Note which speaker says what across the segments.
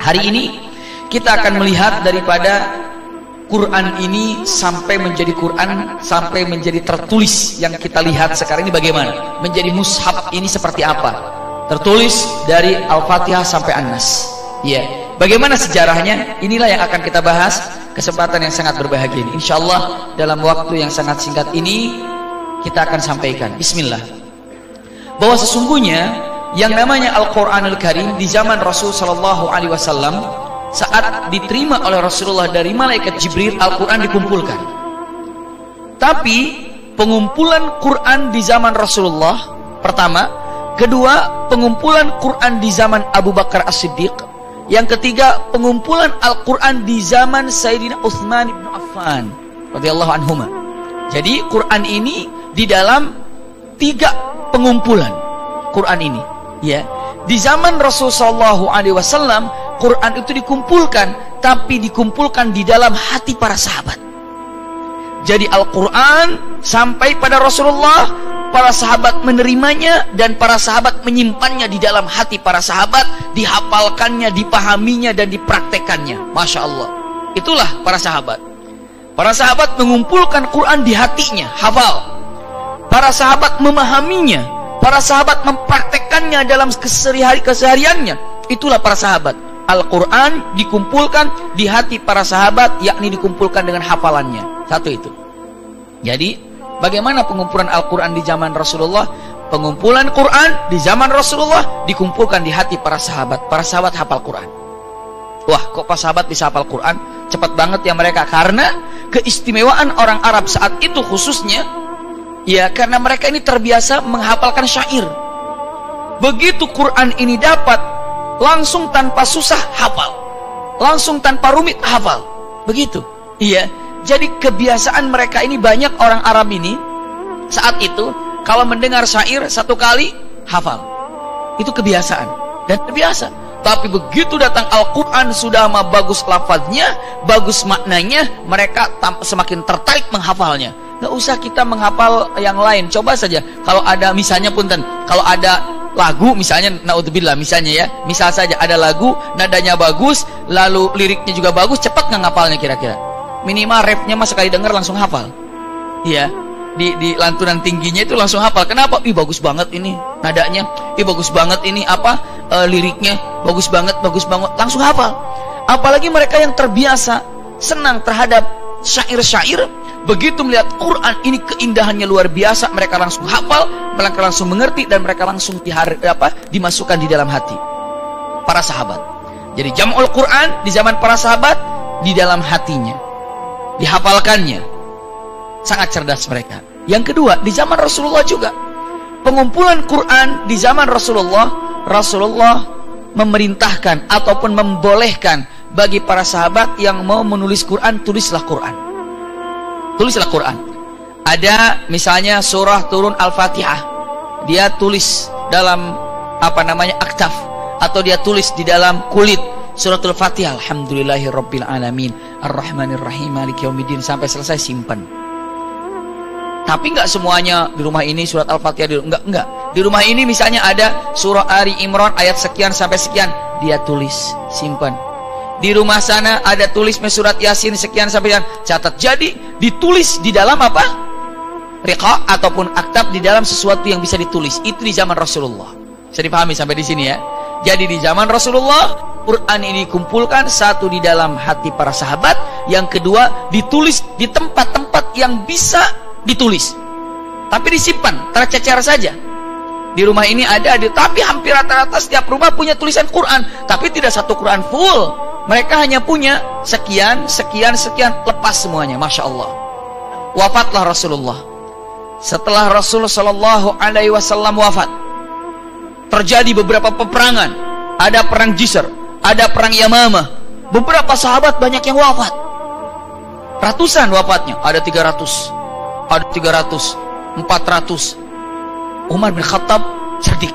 Speaker 1: Hari ini kita akan melihat daripada Quran ini sampai menjadi Quran, sampai menjadi tertulis. Yang kita lihat sekarang ini bagaimana menjadi mushaf ini seperti apa, tertulis dari Al-Fatihah sampai An-Nas. Ya, bagaimana sejarahnya, inilah yang akan kita bahas. Kesempatan yang sangat berbahagia ini, insyaallah dalam waktu yang sangat singkat ini kita akan sampaikan. Bismillah. Bahwa sesungguhnya yang namanya Al-Quranul Karim di zaman Rasul Sallallahu Alaihi Wasallam, saat diterima oleh Rasulullah dari malaikat Jibril, Al-Quran dikumpulkan. Tapi pengumpulan Quran di zaman Rasulullah pertama, kedua pengumpulan Quran di zaman Abu Bakar As-Siddiq, yang ketiga pengumpulan Al-Quran di zaman Sayyidina Utsman bin Affan radhiyallahu anhuma. Jadi Quran ini di dalam 3 pengumpulan Quran ini. Ya, di zaman Rasulullah Shallallahu Alaihi Wasallam, Quran itu dikumpulkan, tapi dikumpulkan di dalam hati para sahabat. Jadi Al-Quran sampai pada Rasulullah, para sahabat menerimanya dan para sahabat menyimpannya di dalam hati para sahabat, dihafalkannya, dipahaminya dan dipraktekannya. Masya Allah, itulah para sahabat. Para sahabat mengumpulkan Quran di hatinya, hafal. Para sahabat memahaminya. Para sahabat mempraktekannya dalam kesehariannya. Itulah para sahabat. Al-Quran dikumpulkan di hati para sahabat, yakni dikumpulkan dengan hafalannya. Satu itu. Jadi bagaimana pengumpulan Al-Quran di zaman Rasulullah? Pengumpulan Quran di zaman Rasulullah dikumpulkan di hati para sahabat. Para sahabat hafal Quran. Wah, kok para sahabat bisa hafal Quran? Cepat banget ya mereka. Karena keistimewaan orang Arab saat itu khususnya, ya, karena mereka ini terbiasa menghafalkan syair. Begitu Quran ini dapat, langsung tanpa susah hafal, langsung tanpa rumit hafal. Begitu. Iya. Jadi kebiasaan mereka ini, banyak orang Arab ini saat itu kalau mendengar syair 1 kali hafal. Itu kebiasaan dan terbiasa. Tapi begitu datang Al-Quran, sudah bagus lafaznya, bagus maknanya, mereka semakin tertarik menghafalnya. Nggak usah kita menghafal yang lain. Coba saja kalau ada misalnya punten, kalau ada lagu misalnya, naudzubillah misalnya ya, misal saja ada lagu nadanya bagus, lalu liriknya juga bagus, cepat nggak ngapalnya kira-kira? Minimal refnya mas sekali dengar langsung hafal. Iya, di lantunan tingginya itu langsung hafal. Kenapa? Ih bagus banget ini nadanya, ih bagus banget ini liriknya, bagus banget, langsung hafal. Apalagi mereka yang terbiasa senang terhadap syair-syair, begitu melihat Quran ini keindahannya luar biasa, mereka langsung hafal, mereka langsung mengerti, dan mereka langsung dimasukkan di dalam hati para sahabat. Jadi jam'ul Quran di zaman para sahabat di dalam hatinya, dihafalkannya. Sangat cerdas mereka. Yang kedua, di zaman Rasulullah juga pengumpulan Quran di zaman Rasulullah memerintahkan ataupun membolehkan bagi para sahabat yang mau menulis Quran, tulislah Quran. Tulislah Quran. Ada misalnya surah turun Al-Fatihah, dia tulis dalam aktaf, atau dia tulis di dalam kulit suratul Fatihah, alhamdulillahirabbil alamin arrahmanirrahim maliki yaumiddin, sampai selesai simpan. Tapi enggak semuanya di rumah ini surat Al-Fatihah, enggak. Di rumah ini misalnya ada surah Ali Imran ayat sekian sampai sekian, dia tulis, simpan. Di rumah sana ada tulis surat Yasin sekian sampai sekian, catat. Jadi ditulis di dalam riqa ataupun aktab, di dalam sesuatu yang bisa ditulis. Itu di zaman Rasulullah. Bisa dipahami sampai di sini ya. Jadi di zaman Rasulullah Quran ini dikumpulkan, satu di dalam hati para sahabat, yang kedua ditulis di tempat-tempat yang bisa ditulis, tapi disimpan tercecer saja. Di rumah ini ada, tapi hampir rata-rata setiap rumah punya tulisan Quran, tapi tidak satu Quran full. Mereka hanya punya sekian, lepas semuanya. Masya Allah. Wafatlah Rasulullah. Setelah Rasulullah Sallallahu Alaihi Wasallam wafat, terjadi beberapa peperangan. Ada perang Jisr, ada perang Yamamah. Beberapa sahabat banyak yang wafat. Ratusan wafatnya. Ada 300, ada 300, 400. Umar bin Khattab cerdik.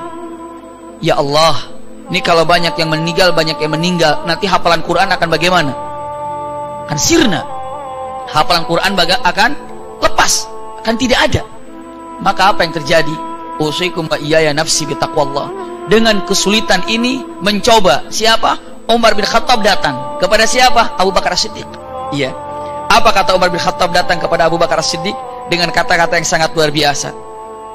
Speaker 1: Ya Allah, ini kalau banyak yang meninggal, nanti hafalan Quran akan bagaimana? Akan sirna. Hafalan Quran akan lepas, akan tidak ada. Maka apa yang terjadi? Usikum wa iyaya nafsi bitaqwallah. Dengan kesulitan ini mencoba siapa? Umar bin Khattab datang kepada siapa? Abu Bakar As-Siddiq. Iya. Apa kata Umar bin Khattab datang kepada Abu Bakar As-Siddiq? Dengan kata-kata yang sangat luar biasa.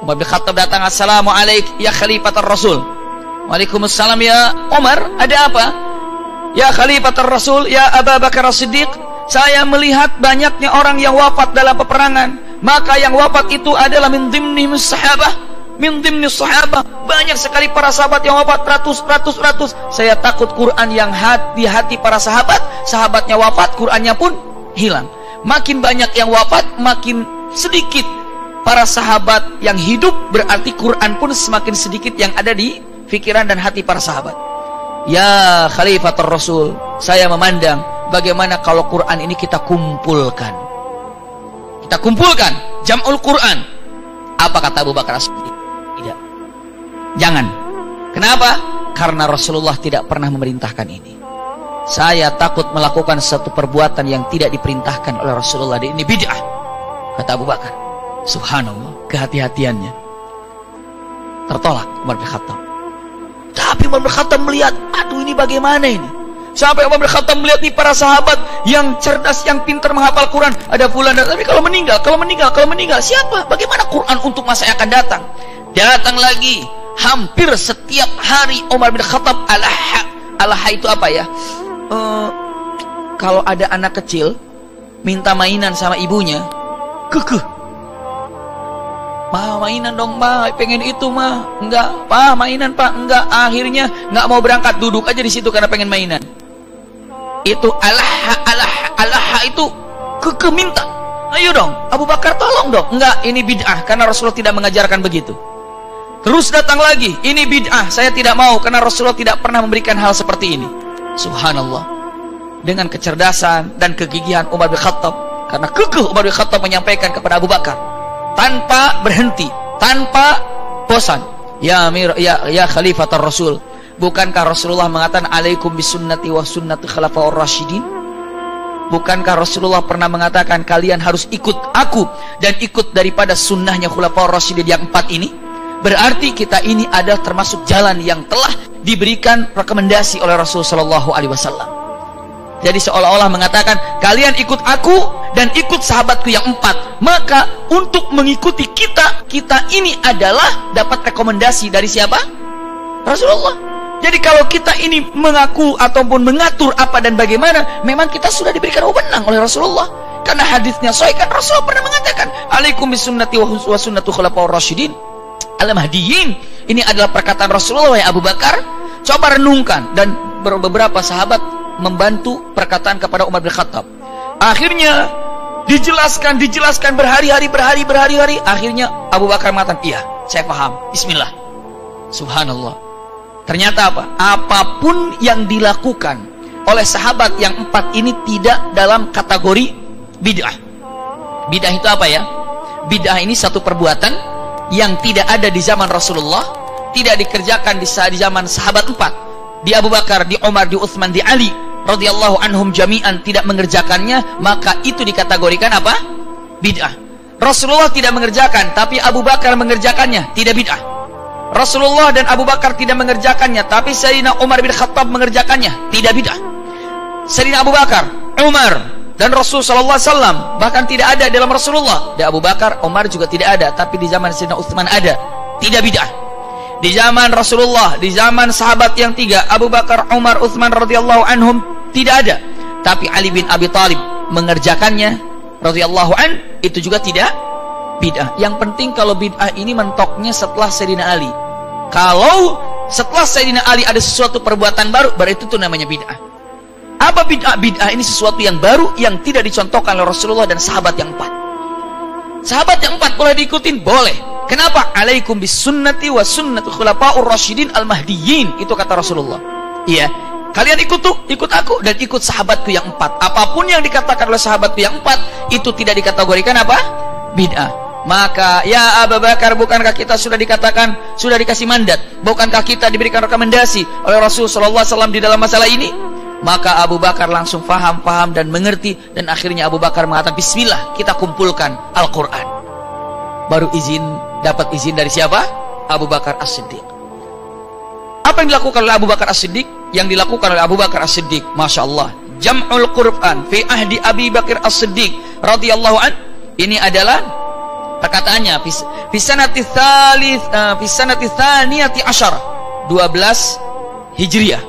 Speaker 1: Umar bin Khattab datang, Assalamualaikum ya Khalifatul Rasul. Waalaikumsalam ya Umar, ada apa? Ya Khalifatul Rasul, ya Abu Bakar As-Siddiq, saya melihat banyaknya orang yang wafat dalam peperangan. Maka yang wafat itu adalah min dhimni sahabah. Min dhimni sahabah. Banyak sekali para sahabat yang wafat, ratus. Saya takut Quran yang di hati para sahabat, sahabatnya wafat, Qurannya pun hilang. Makin banyak yang wafat, makin sedikit para sahabat yang hidup, berarti Quran pun semakin sedikit yang ada di pikiran dan hati para sahabat. Ya Khalifatul Rasul, saya memandang bagaimana kalau Quran ini kita kumpulkan. Kita kumpulkan Jam'ul Quran. Apa kata Abu Bakar As-Siddiq? Tidak. Jangan. Kenapa? Karena Rasulullah tidak pernah memerintahkan ini. Saya takut melakukan satu perbuatan yang tidak diperintahkan oleh Rasulullah. Ini bid'ah, kata Abu Bakar. Subhanallah, kehati-hatiannya. Tertolak Umar bin Khattab. Tapi Umar bin Khattab melihat, aduh ini bagaimana ini? Sampai Umar bin Khattab melihat nih para sahabat yang cerdas, yang pintar menghafal Quran. Ada fulan, tapi kalau meninggal, siapa? Bagaimana Quran untuk masa yang akan datang? Datang lagi, hampir setiap hari Umar bin Khattab alaha itu apa ya? Kalau ada anak kecil minta mainan sama ibunya, kekeh. Ma, mainan dong, ma, pengen itu, ma. Enggak, pa, mainan, pak. Enggak, akhirnya enggak mau berangkat, duduk aja di situ karena pengen mainan. Itu alaha itu kekeh minta. Ayo dong, Abu Bakar tolong dong. Enggak, ini bid'ah karena Rasulullah tidak mengajarkan begitu. Terus datang lagi, ini bid'ah, saya tidak mau karena Rasulullah tidak pernah memberikan hal seperti ini. Subhanallah. Dengan kecerdasan dan kegigihan Umar bin Khattab, karena kekeh Umar bin Khattab menyampaikan kepada Abu Bakar tanpa berhenti, tanpa bosan. Ya Khalifatul Rasul, bukankah Rasulullah mengatakan alaikum bisunnati wa sunnati khulafaur rasyidin? Bukankah Rasulullah pernah mengatakan kalian harus ikut aku dan ikut daripada sunnahnya khulafaur rasyidin yang 4 ini? Berarti kita ini ada termasuk jalan yang telah diberikan rekomendasi oleh Rasulullah SAW. Jadi seolah-olah mengatakan kalian ikut aku dan ikut sahabatku yang 4. Maka untuk mengikuti kita ini adalah dapat rekomendasi dari siapa? Rasulullah. Jadi kalau kita ini mengaku ataupun mengatur apa dan bagaimana, memang kita sudah diberikan wewenang oleh Rasulullah. Karena hadisnya sahih kan, Rasulullah pernah mengatakan alaikum bisunnati wa sunnatu khulafaur rasyidin al-mahdiyyin. Ini adalah perkataan Rasulullah ya Abu Bakar. Coba renungkan, dan beberapa sahabat membantu perkataan kepada Umar bin Khattab. Akhirnya dijelaskan berhari-hari. Akhirnya Abu Bakar mengatakan, iya, saya paham. Bismillah. Subhanallah. Ternyata apa? Apapun yang dilakukan oleh sahabat yang 4 ini tidak dalam kategori bid'ah. Bid'ah itu apa ya? Bid'ah ini satu perbuatan yang tidak ada di zaman Rasulullah, tidak dikerjakan di zaman sahabat 4. Di Abu Bakar, di Umar, di Utsman, di Ali radhiyallahu anhum jami'an tidak mengerjakannya, maka itu dikategorikan apa? Bid'ah. Rasulullah tidak mengerjakan, tapi Abu Bakar mengerjakannya, tidak bid'ah. Rasulullah dan Abu Bakar tidak mengerjakannya, tapi Sayyidina Umar bin Khattab mengerjakannya, tidak bid'ah. Sayyidina Abu Bakar, Umar dan Rasul sallallahu alaihi wasallam bahkan tidak ada dalam Rasulullah. Di Abu Bakar, Umar juga tidak ada, tapi di zaman Sayyidina Utsman ada, tidak bid'ah. Di zaman Rasulullah, di zaman sahabat yang 3, Abu Bakar, Umar, Utsman radhiyallahu anhum, tidak ada. Tapi Ali bin Abi Thalib mengerjakannya radhiyallahu an, itu juga tidak bid'ah. Yang penting kalau bid'ah ini mentoknya setelah Sayyidina Ali. Kalau setelah Sayyidina Ali ada sesuatu perbuatan baru, berarti itu namanya bid'ah. Apa bid'ah? Bid'ah ini sesuatu yang baru yang tidak dicontohkan oleh Rasulullah dan sahabat yang 4. Sahabat yang 4 boleh diikutin? Boleh. Kenapa? Alaikum bis sunnati wa sunnatu khulafaur rasyidin al-mahdiyyin. Itu kata Rasulullah. Iya. Kalian ikut aku dan ikut sahabatku yang 4. Apapun yang dikatakan oleh sahabatku yang 4 itu tidak dikategorikan apa? Bid'ah. Maka ya Abu Bakar, bukankah kita sudah dikatakan, sudah dikasih mandat, bukankah kita diberikan rekomendasi oleh Rasul sallallahu alaihi wasallam di dalam masalah ini? Maka Abu Bakar langsung paham dan mengerti, dan akhirnya Abu Bakar mengatakan, bismillah, kita kumpulkan Al-Quran. Baru dapat izin dari siapa? Abu Bakar As-Siddiq. Apa yang dilakukan oleh Abu Bakar As-Siddiq? Yang dilakukan oleh Abu Bakar As-Siddiq, Masya Allah, Jam'ul Quran fi ahdi Abi Bakar As-Siddiq radhiyallahu an. Ini adalah perkataannya fi sanati tsaniyati asyar 12 Hijriah.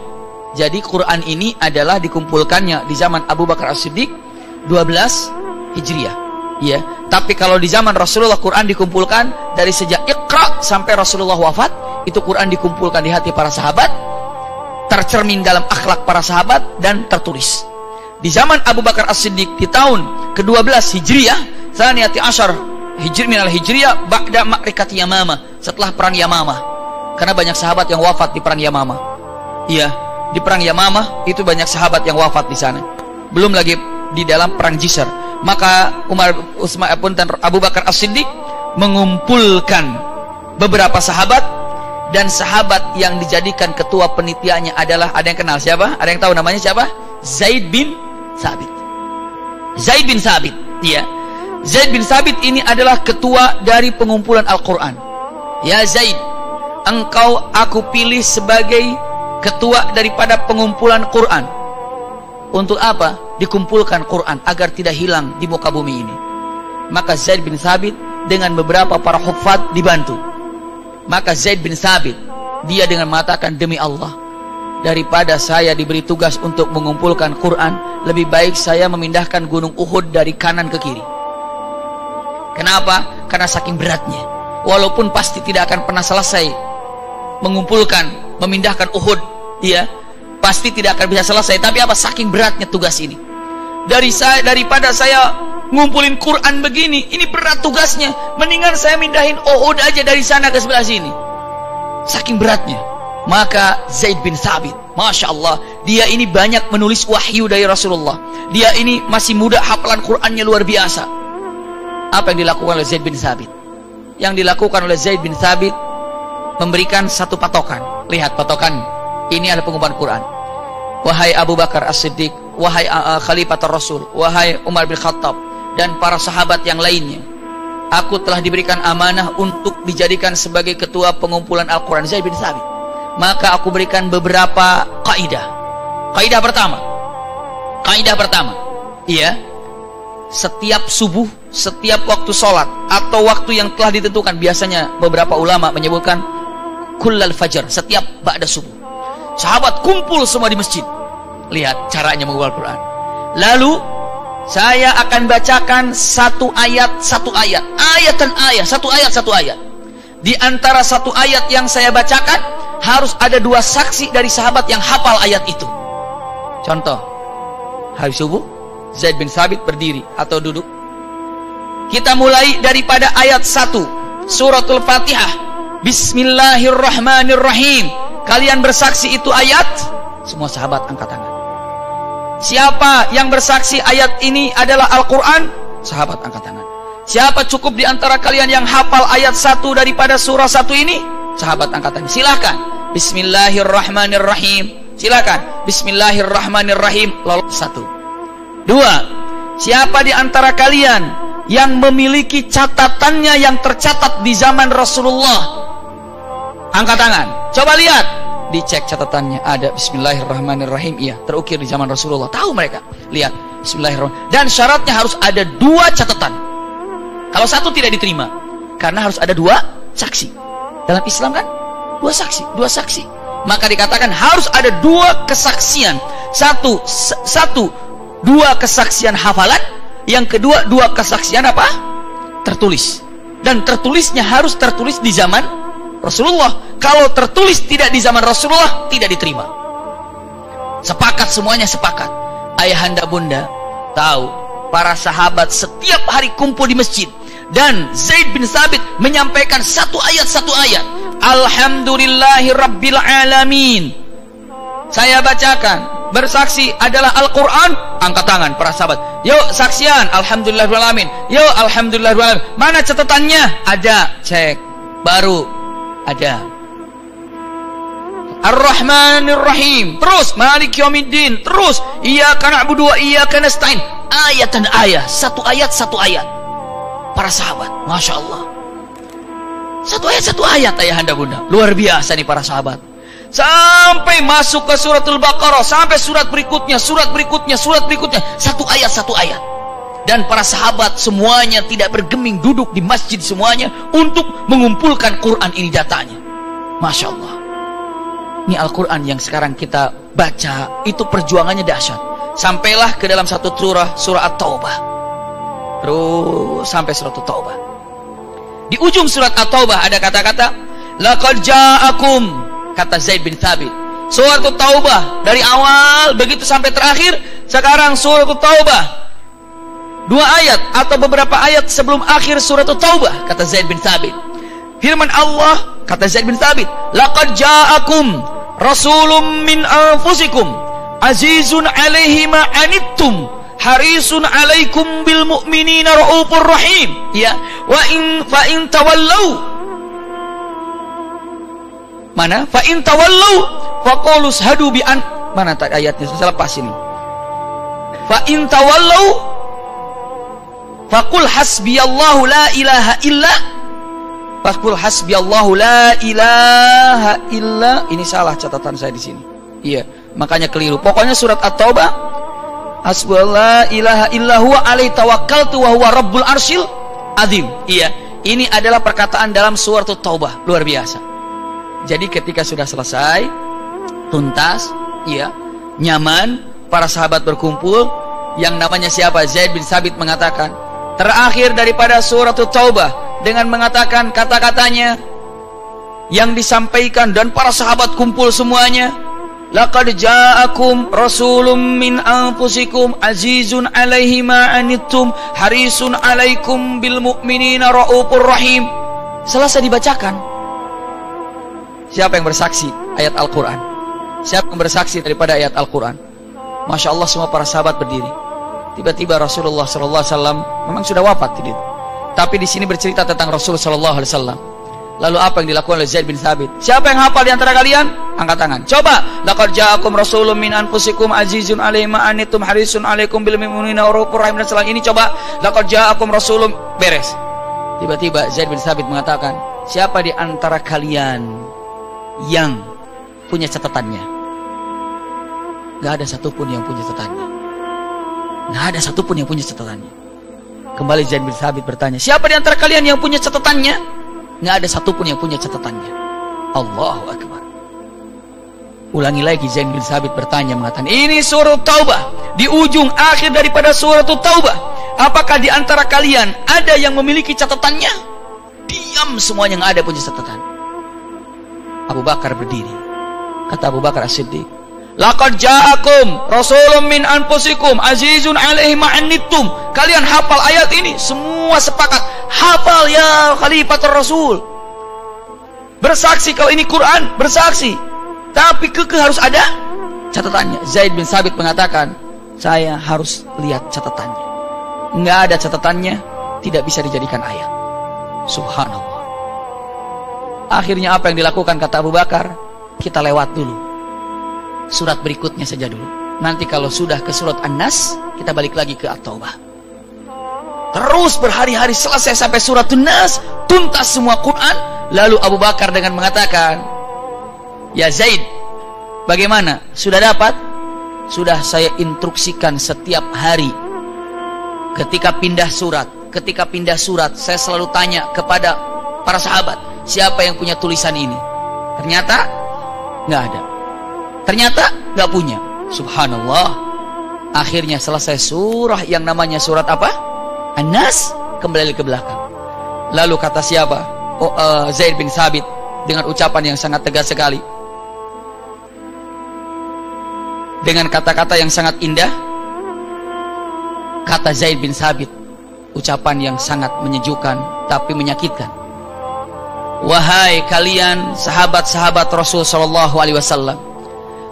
Speaker 1: Jadi Quran ini adalah dikumpulkannya di zaman Abu Bakar As-Siddiq 12 Hijriah. Ya, tapi kalau di zaman Rasulullah Quran dikumpulkan dari sejak Iqra sampai Rasulullah wafat, itu Quran dikumpulkan di hati para sahabat, tercermin dalam akhlak para sahabat dan tertulis. Di zaman Abu Bakar As-Siddiq di tahun ke-12 Hijriah, Tsaniyati Asyar minal Hijriah ba'da ma'rikati Yamamah, setelah perang Yamamah. Karena banyak sahabat yang wafat di perang Yamamah. Iya, di perang Yamamah itu banyak sahabat yang wafat di sana. Belum lagi di dalam perang Jisr. Maka Abu Bakar As-Siddiq mengumpulkan beberapa sahabat, dan sahabat yang dijadikan ketua penitianya adalah, ada yang kenal siapa? Ada yang tahu namanya siapa? Zaid bin Sabit. Zaid bin Sabit, iya. Zaid bin Sabit ini adalah ketua dari pengumpulan Al-Quran. Ya Zaid, engkau aku pilih sebagai ketua daripada pengumpulan Quran. Untuk apa? Dikumpulkan Quran agar tidak hilang di muka bumi ini. Maka Zaid bin Sabit dengan beberapa para hufad dibantu. Maka Zaid bin Sabit, dia dengan mengatakan, demi Allah, daripada saya diberi tugas untuk mengumpulkan Quran, lebih baik saya memindahkan gunung Uhud dari kanan ke kiri. Kenapa? Karena saking beratnya. Walaupun pasti tidak akan pernah selesai mengumpulkan, memindahkan Uhud, ya, pasti tidak akan bisa selesai. Tapi apa? Saking beratnya tugas ini. Daripada saya ngumpulin Quran begini, ini berat tugasnya, mendingan saya mindahin Uhud aja dari sana ke sebelah sini. Saking beratnya. Maka Zaid bin Sabit, Masya Allah, dia ini banyak menulis wahyu dari Rasulullah. Dia ini masih muda, hafalan Qurannya luar biasa. Apa yang dilakukan oleh Zaid bin Sabit? Yang dilakukan oleh Zaid bin Sabit, memberikan satu patokan. Lihat patokan, ini adalah pengumuman Quran. Wahai Abu Bakar As-Siddiq, wahai Khalifatul Rasul, wahai Umar bin Khattab, dan para sahabat yang lainnya, aku telah diberikan amanah untuk dijadikan sebagai ketua pengumpulan Al-Quran. Zaid bin Sabit. Maka aku berikan beberapa kaidah. Kaidah pertama, iya, setiap subuh, setiap waktu sholat atau waktu yang telah ditentukan, biasanya beberapa ulama menyebutkan kullal fajr, setiap ba'da subuh, sahabat kumpul semua di masjid. Lihat caranya mengumpulkan Quran. Lalu saya akan bacakan satu ayat, ayat dan ayat, satu ayat. Di antara satu ayat yang saya bacakan, harus ada 2 saksi dari sahabat yang hafal ayat itu. Contoh, hari subuh, Zaid bin Sabit berdiri atau duduk. Kita mulai daripada ayat 1, suratul Fatihah. Bismillahirrahmanirrahim. Kalian bersaksi itu ayat? Semua sahabat angkat tangan. Siapa yang bersaksi ayat ini adalah Al-Quran? Sahabat angkat tangan. Siapa cukup di antara kalian yang hafal ayat 1 daripada surah 1 ini? Sahabat angkat tangan. Silakan. Bismillahirrahmanirrahim. Silakan. Bismillahirrahmanirrahim. Lalu 1. 2. Siapa di antara kalian yang memiliki catatannya yang tercatat di zaman Rasulullah? Angkat tangan. Coba lihat. Dicek catatannya, ada Bismillahirrahmanirrahim, iya, terukir di zaman Rasulullah. Tahu mereka. Lihat, Bismillahirrahmanirrahim. Dan syaratnya harus ada 2 catatan. Kalau 1 tidak diterima, karena harus ada 2 saksi. Dalam Islam kan 2 saksi. Maka dikatakan harus ada 2 kesaksian. Satu 2 kesaksian hafalan, yang kedua 2 kesaksian apa? Tertulis. Dan tertulisnya harus tertulis di zaman Rasulullah. Kalau tertulis tidak di zaman Rasulullah, tidak diterima. Sepakat, semuanya sepakat. Ayahanda bunda tahu, para sahabat setiap hari kumpul di masjid Dan Zaid bin Thabit menyampaikan satu ayat. Alhamdulillahi Rabbil Alamin. Saya bacakan, bersaksi adalah Al-Quran. Angkat tangan para sahabat. Yuk saksian, Alhamdulillah Rabbil Alamin. Yuk Alhamdulillah Rabbil Alamin. Mana catatannya? Ada, cek. Baru ada. Ar-Rahmanir Rahim. Terus Malik Yaumiddin. Terus Iyyaka na'budu wa iyyaka nasta'in. Ayat dan ayat. Satu ayat. Para sahabat, Masya Allah. Satu ayat ayahanda bunda. Luar biasa nih para sahabat. Sampai masuk ke suratul Baqarah, sampai surat berikutnya. Satu ayat. Dan para sahabat semuanya tidak bergeming, duduk di masjid semuanya untuk mengumpulkan Quran ini datanya. Masya Allah. Ini Al-Quran yang sekarang kita baca, itu perjuangannya dahsyat. Sampailah ke dalam satu surah At-Taubah. Terus sampai surat At-Taubah. Di ujung surat At-Taubah ada kata-kata laqad ja'akum, kata Zaid bin Thabit. Surat At-Taubah dari awal begitu sampai terakhir. Sekarang surat At-Taubah 2 ayat atau beberapa ayat sebelum akhir surat At-Taubah, kata Zaid bin Thabit. Firman Allah, kata Zaid bin Thabit, laqad ja'akum rasulun min anfusikum azizun 'alaihi ma 'anittum harisun 'alaikum bil mu'minina raufur rahim. Ya, fa in tawallau. Mana? Fa in tawallau faqulu shadu bi an. Mana tak ayatnya? Saya lepas ini. Fa in tawallau faqul hasbiyallahu la ilaha illa. Faqul hasbiyallahu la ilaha illa. Ini salah catatan saya di sini. Iya, makanya keliru. Pokoknya surat At-Taubah, hasbiyallahu la ilaha illa huwa alaihi tawakkaltu wa huwa rabbul arsyil azim. Iya, ini adalah perkataan dalam surat At-Taubah. Luar biasa. Jadi ketika sudah selesai, tuntas, ya, nyaman, para sahabat berkumpul. Yang namanya siapa? Zaid bin Thabit mengatakan, terakhir daripada surat At-Taubah dengan mengatakan kata-katanya yang disampaikan dan para sahabat kumpul semuanya. Laqad ja'akum rasulun min anfusikum azizun 'alaihi ma 'anittum harisun 'alaikum bil mu'minina raufur rahim. Selesai dibacakan. Siapa yang bersaksi? Ayat Al-Quran. Siapa yang bersaksi daripada ayat Al-Quran? Masya Allah, semua para sahabat berdiri. Tiba-tiba Rasulullah SAW memang sudah wafat tidak? Tapi di sini bercerita tentang Rasulullah SAW. Lalu apa yang dilakukan oleh Zaid bin Thabit? Siapa yang hafal di antara kalian? Angkat tangan. Coba. Laqad ja'akum rasulun min anfusikum azizun 'alaihi ma 'anittum harisun 'alaikum bil mu'minina raufur rahim. Dan setelah ini coba. Laqad ja'akum rasulun. Beres. Tiba-tiba Zaid bin Thabit mengatakan, siapa di antara kalian yang punya catatannya? Gak ada satupun yang punya catatannya. Kembali Zaid bin Thabit bertanya, siapa di antara kalian yang punya catatannya? Gak ada satupun yang punya catatannya. Allahu Akbar. Ulangi lagi, Zaid bin Thabit bertanya mengatakan, ini surat Taubah, di ujung akhir daripada surat Taubah. Apakah di antara kalian ada yang memiliki catatannya? Diam semuanya, yang ada punya catatan. Abu Bakar berdiri. Kata Abu Bakar As-Siddiq, laqad ja'akum rasulun min anfusikum azizun 'alaihi ma 'anittum. Kalian hafal ayat ini? Semua sepakat hafal ya Khalifatul Rasul. Bersaksi kalau ini Quran, bersaksi. Tapi harus ada catatannya. Zaid bin Thabit mengatakan, saya harus lihat catatannya. Nggak ada catatannya, tidak bisa dijadikan ayat. Subhanallah. Akhirnya apa yang dilakukan, kata Abu Bakar? Kita lewat dulu surat berikutnya saja dulu. Nanti kalau sudah ke surat An-Nas, kita balik lagi ke At-Taubah. Terus berhari-hari selesai sampai surat An-Nas, tuntas semua Quran. Lalu Abu Bakar dengan mengatakan, ya Zaid, bagaimana? Sudah dapat? Sudah saya instruksikan setiap hari. Ketika pindah surat, saya selalu tanya kepada para sahabat, siapa yang punya tulisan ini? Ternyata nggak ada. Ternyata nggak punya. Subhanallah. Akhirnya selesai surah yang namanya surat apa? An-Nas, kembali ke belakang. Lalu kata siapa? Zaid bin Thabit dengan ucapan yang sangat tegas sekali, dengan kata-kata yang sangat indah. Kata Zaid bin Thabit, ucapan yang sangat menyejukkan tapi menyakitkan. Wahai kalian sahabat-sahabat Rasul sallallahu alaihi wasallam,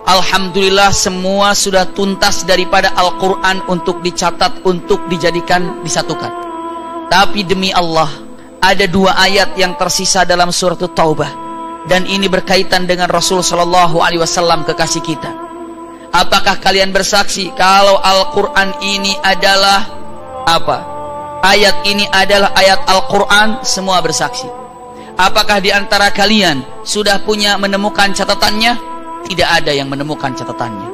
Speaker 1: alhamdulillah semua sudah tuntas daripada Al-Quran untuk dicatat, untuk dijadikan, disatukan. Tapi demi Allah, ada 2 ayat yang tersisa dalam surat Taubah, dan ini berkaitan dengan Rasul sallallahu alaihi wasallam, kekasih kita. Apakah kalian bersaksi kalau Al-Quran ini adalah apa? Ayat ini adalah ayat Al-Quran? Semua bersaksi. Apakah di antara kalian sudah punya menemukan catatannya? Tidak ada yang menemukan catatannya.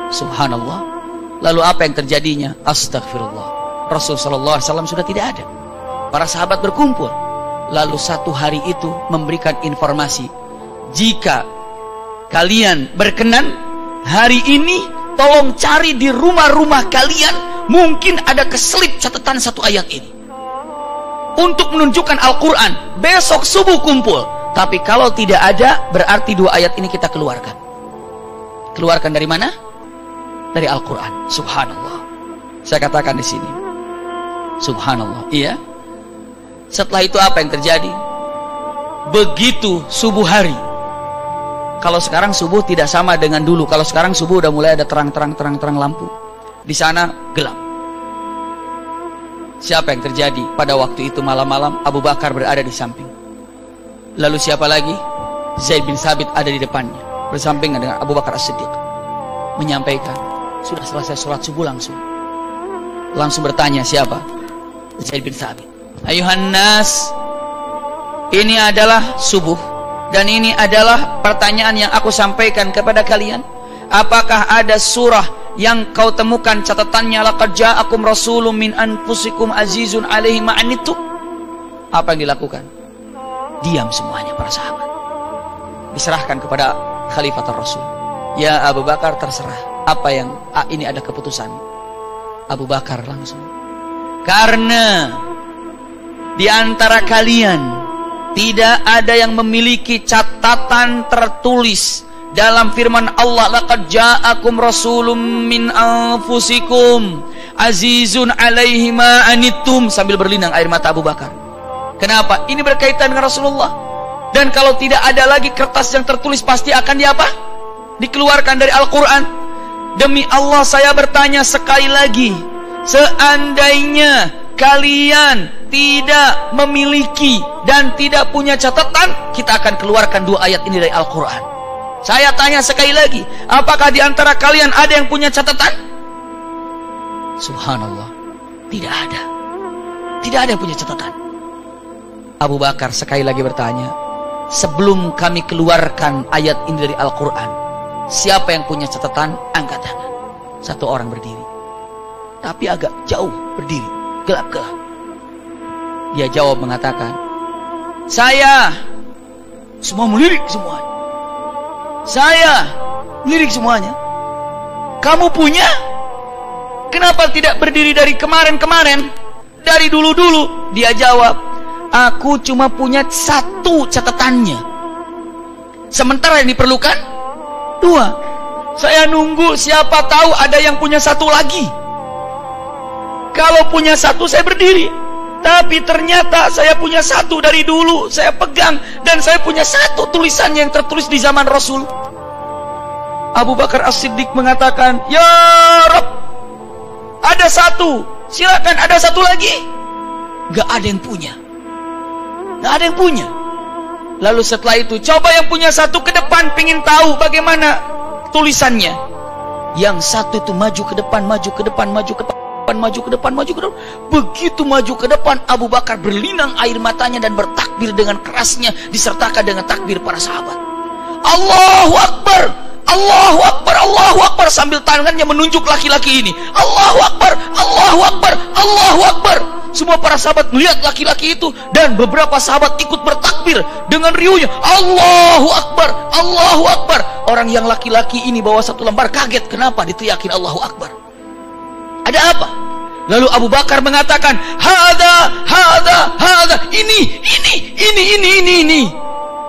Speaker 1: Subhanallah. Lalu apa yang terjadinya? Astagfirullah. Rasul sallallahu alaihi wasallam sudah tidak ada. Para sahabat berkumpul. Lalu satu hari itu memberikan informasi, jika kalian berkenan, hari ini tolong cari di rumah-rumah kalian, mungkin ada keselip catatan satu ayat ini, untuk menunjukkan Al-Quran. Besok subuh kumpul. Tapi kalau tidak ada, berarti 2 ayat ini kita keluarkan. Keluarkan dari mana? Dari Al-Quran. Subhanallah. Saya katakan di sini, subhanallah. Iya. Setelah itu apa yang terjadi? Begitu subuh hari. Kalau sekarang subuh tidak sama dengan dulu. Kalau sekarang subuh udah mulai ada terang lampu. Di sana gelap. Siapa yang terjadi? Pada waktu itu malam-malam Abu Bakar berada di samping. Lalu siapa lagi? Zaid bin Thabit ada di depannya, bersampingan dengan Abu Bakar As-Siddiq. Menyampaikan, sudah selesai sholat subuh langsung bertanya siapa? Zaid bin Thabit. Ayuhan nas, ini adalah subuh, dan ini adalah pertanyaan yang aku sampaikan kepada kalian. Apakah ada surah yang kau temukan catatannya, laqad ja'akum rasulun min anfusikum azizun alaihi ma anittum? Apa yang dilakukan? Diam semuanya para sahabat. Diserahkan kepada Khalifatul Rasul. Ya Abu Bakar, terserah. Apa yang ini ada keputusan. Abu Bakar langsung. Karena di antara kalian tidak ada yang memiliki catatan tertulis dalam firman Allah, laqad ja'akum rasulun min anfusikum azizun alaihi ma anittum, sambil berlinang air mata Abu Bakar. Kenapa? Ini berkaitan dengan Rasulullah. Dan kalau tidak ada lagi kertas yang tertulis, pasti akan dikeluarkan dari Al-Quran. Demi Allah saya bertanya sekali lagi, seandainya kalian tidak memiliki dan tidak punya catatan, kita akan keluarkan 2 ayat ini dari Al-Quran. Saya tanya sekali lagi, apakah di antara kalian ada yang punya catatan? Subhanallah, tidak ada. Tidak ada yang punya catatan. Abu Bakar sekali lagi bertanya, sebelum kami keluarkan ayat ini dari Al-Quran, siapa yang punya catatan? Angkat tangan. 1 orang berdiri, tapi agak jauh berdiri, gelap-gelap. Dia jawab mengatakan, saya. Semua melirik semuanya. Saya melirik semuanya. Kamu punya? Kenapa tidak berdiri dari kemarin-kemarin, dari dulu-dulu? Dia jawab, aku cuma punya 1 catatannya, sementara yang diperlukan 2. Saya nunggu, siapa tahu ada yang punya 1 lagi. Kalau punya 1 saya berdiri, tapi ternyata saya punya 1 dari dulu, saya pegang, dan saya punya 1 tulisannya yang tertulis di zaman Rasul. Abu Bakar As-Siddiq mengatakan, ya Rabb, ada 1, silakan ada 1 lagi. Gak ada yang punya. Gak ada yang punya. Lalu setelah itu, coba yang punya 1 ke depan, pengen tahu bagaimana tulisannya. Yang 1 itu maju ke depan, maju ke depan, maju ke depan, maju ke depan, maju ke depan. Begitu maju ke depan, Abu Bakar berlinang air matanya dan bertakbir dengan kerasnya, disertakan dengan takbir para sahabat. Allahu Akbar, Allahu Akbar, Allahu Akbar, sambil tangannya menunjuk laki-laki ini. Allahu Akbar, Allahu Akbar, Allahu Akbar. Semua para sahabat melihat laki-laki itu, dan beberapa sahabat ikut bertakbir dengan riuhnya, Allahu Akbar, Allahu Akbar. Orang yang laki-laki ini bawa 1 lembar kaget, kenapa diteriakin Allahu Akbar? Ada apa? Lalu Abu Bakar mengatakan, hada, ini.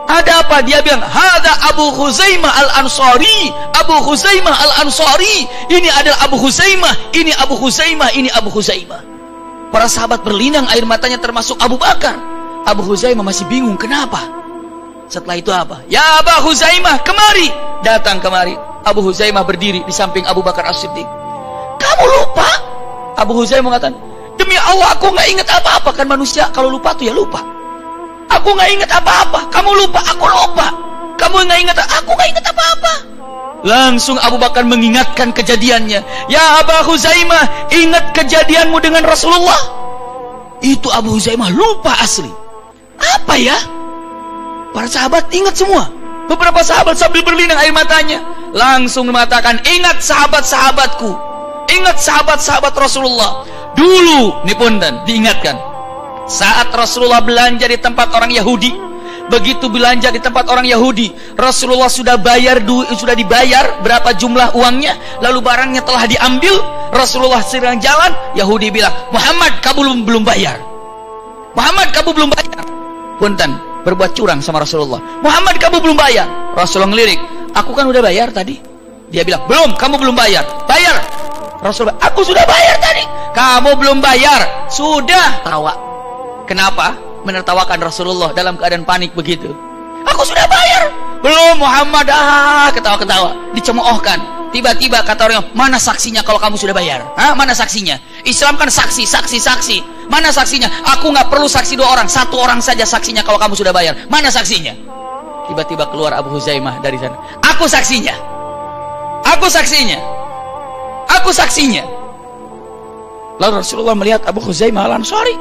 Speaker 1: Ada apa? Dia bilang, hada Abu Khuzaimah Al-Ansari, Abu Khuzaimah Al-Ansari. Ini adalah Abu Khuzaimah, ini Abu Khuzaimah, ini Abu Khuzaimah. Para sahabat berlinang air matanya, termasuk Abu Bakar. Abu Huzaimah masih bingung, kenapa? Setelah itu apa? Ya Abu Huzaimah, kemari. Datang kemari. Abu Huzaimah berdiri di samping Abu Bakar As-Siddiq. Kamu lupa? Abu Huzaimah mengatakan, demi Allah aku nggak ingat apa-apa. Kan manusia kalau lupa tuh ya lupa. Aku nggak ingat apa-apa. Kamu lupa, aku lupa. Kamu nggak ingat, aku nggak ingat apa-apa. Langsung Abu Bakar mengingatkan kejadiannya. Ya Abu Huzaimah, ingat kejadianmu dengan Rasulullah. Itu Abu Huzaimah lupa asli. Apa ya? Para sahabat ingat semua. Beberapa sahabat sambil berlinang air matanya langsung mengatakan, ingat sahabat-sahabatku, ingat sahabat-sahabat Rasulullah. Dulu, nih punten, diingatkan, saat Rasulullah belanja di tempat orang Yahudi, begitu belanja di tempat orang Yahudi, Rasulullah sudah dibayar berapa jumlah uangnya, lalu barangnya telah diambil, Rasulullah sedang jalan, Yahudi bilang, Muhammad kamu belum bayar. Muhammad kamu belum bayar. Punten, berbuat curang sama Rasulullah. Muhammad kamu belum bayar. Rasulullah ngelirik, aku kan udah bayar tadi. Dia bilang, belum, kamu belum bayar. Bayar. Rasulullah, aku sudah bayar tadi. Kamu belum bayar. Sudah. Tawa. Kenapa? Menertawakan Rasulullah dalam keadaan panik begitu. Aku sudah bayar. Belum Muhammad. Ketawa-ketawa. Dicemoohkan. Tiba-tiba kata orang, mana saksinya kalau kamu sudah bayar? Mana saksinya? Islam kan saksi. Mana saksinya? Aku nggak perlu saksi 2 orang, 1 orang saja saksinya kalau kamu sudah bayar. Mana saksinya? Tiba-tiba keluar Abu Huzaimah dari sana. Aku saksinya. Aku saksinya. Aku saksinya. Lalu Rasulullah melihat Abu Huzaimah Al-Ansari.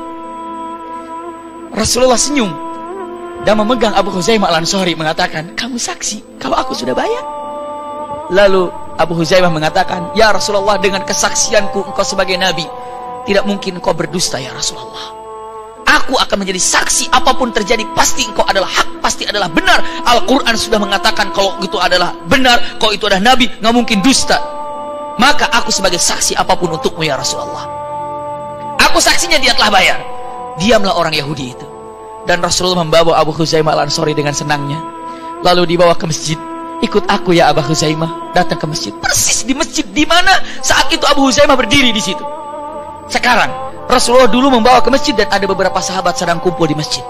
Speaker 1: Rasulullah senyum dan memegang Abu Huzaimah Al-Ansari, mengatakan, kamu saksi kalau aku sudah bayar. Lalu Abu Huzaimah mengatakan, ya Rasulullah, dengan kesaksianku engkau sebagai Nabi, tidak mungkin engkau berdusta ya Rasulullah. Aku akan menjadi saksi, apapun terjadi pasti engkau adalah hak, pasti adalah benar. Al-Quran sudah mengatakan kalau itu adalah benar, kalau itu adalah Nabi, nggak mungkin dusta. Maka aku sebagai saksi apapun untukmu ya Rasulullah. Aku saksinya dia telah bayar. Diamlah orang Yahudi itu. Dan Rasulullah membawa Abu Huzaimah Al-Ansari dengan senangnya. Lalu dibawa ke masjid. Ikut aku ya Abu Huzaimah. Datang ke masjid. Persis di masjid di mana saat itu Abu Huzaimah berdiri di situ. Sekarang Rasulullah dulu membawa ke masjid dan ada beberapa sahabat sedang kumpul di masjid.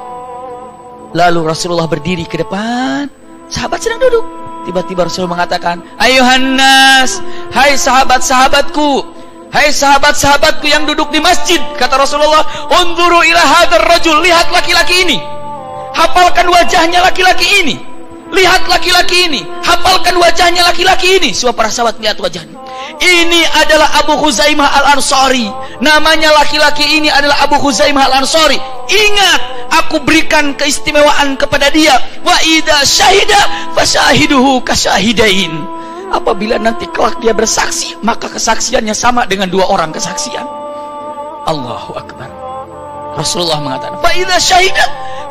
Speaker 1: Lalu Rasulullah berdiri ke depan, sahabat sedang duduk. Tiba-tiba Rasulullah mengatakan, ayuhan nas, hai sahabat-sahabatku, hai sahabat-sahabatku yang duduk di masjid. Kata Rasulullah, unzuru ila hadzal rajul, lihat laki-laki ini, hafalkan wajahnya laki-laki ini. Lihat laki-laki ini, hafalkan wajahnya laki-laki ini. Semua para sahabat lihat wajahnya. Ini adalah Abu Huzaimah Al-Ansari. Namanya laki-laki ini adalah Abu Huzaimah Al-Ansari. Ingat, aku berikan keistimewaan kepada dia. Wa idza syahida fasyahiduhu kasyahidain. Apabila nanti kelak dia bersaksi, maka kesaksiannya sama dengan 2 orang kesaksian. Allahu Akbar. Rasulullah mengatakan, fa idza syahida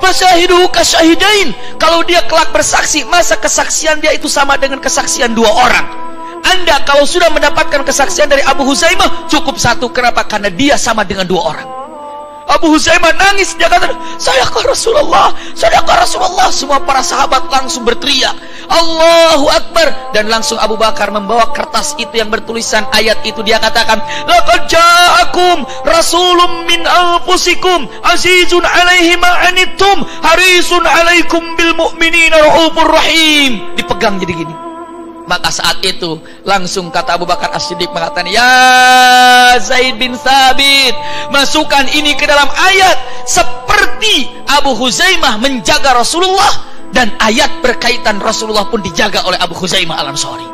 Speaker 1: fasyahiduhu kasyahidain. Kalau dia kelak bersaksi, masa kesaksian dia itu sama dengan kesaksian 2 orang. Anda kalau sudah mendapatkan kesaksian dari Abu Huzaimah, cukup 1. Kenapa? Karena dia sama dengan 2 orang. Abu Huzaimah nangis, dia kata, sadaqah Rasulullah, sadaqah Rasulullah. Semua para sahabat langsung berteriak, Allahu Akbar. Dan langsung Abu Bakar membawa kertas itu yang bertulisan ayat itu. Dia katakan, laqad ja'akum rasulun min anfusikum azizun alaihi ma anittum harisun alaikum bil mu'minina raufur rahim. Dipegang jadi gini. Maka saat itu langsung kata Abu Bakar As-Siddiq mengatakan, ya Zaid bin Thabit, masukkan ini ke dalam ayat. Seperti Abu Huzaimah menjaga Rasulullah, dan ayat berkaitan Rasulullah pun dijaga oleh Abu Huzaimah Al-Ansari.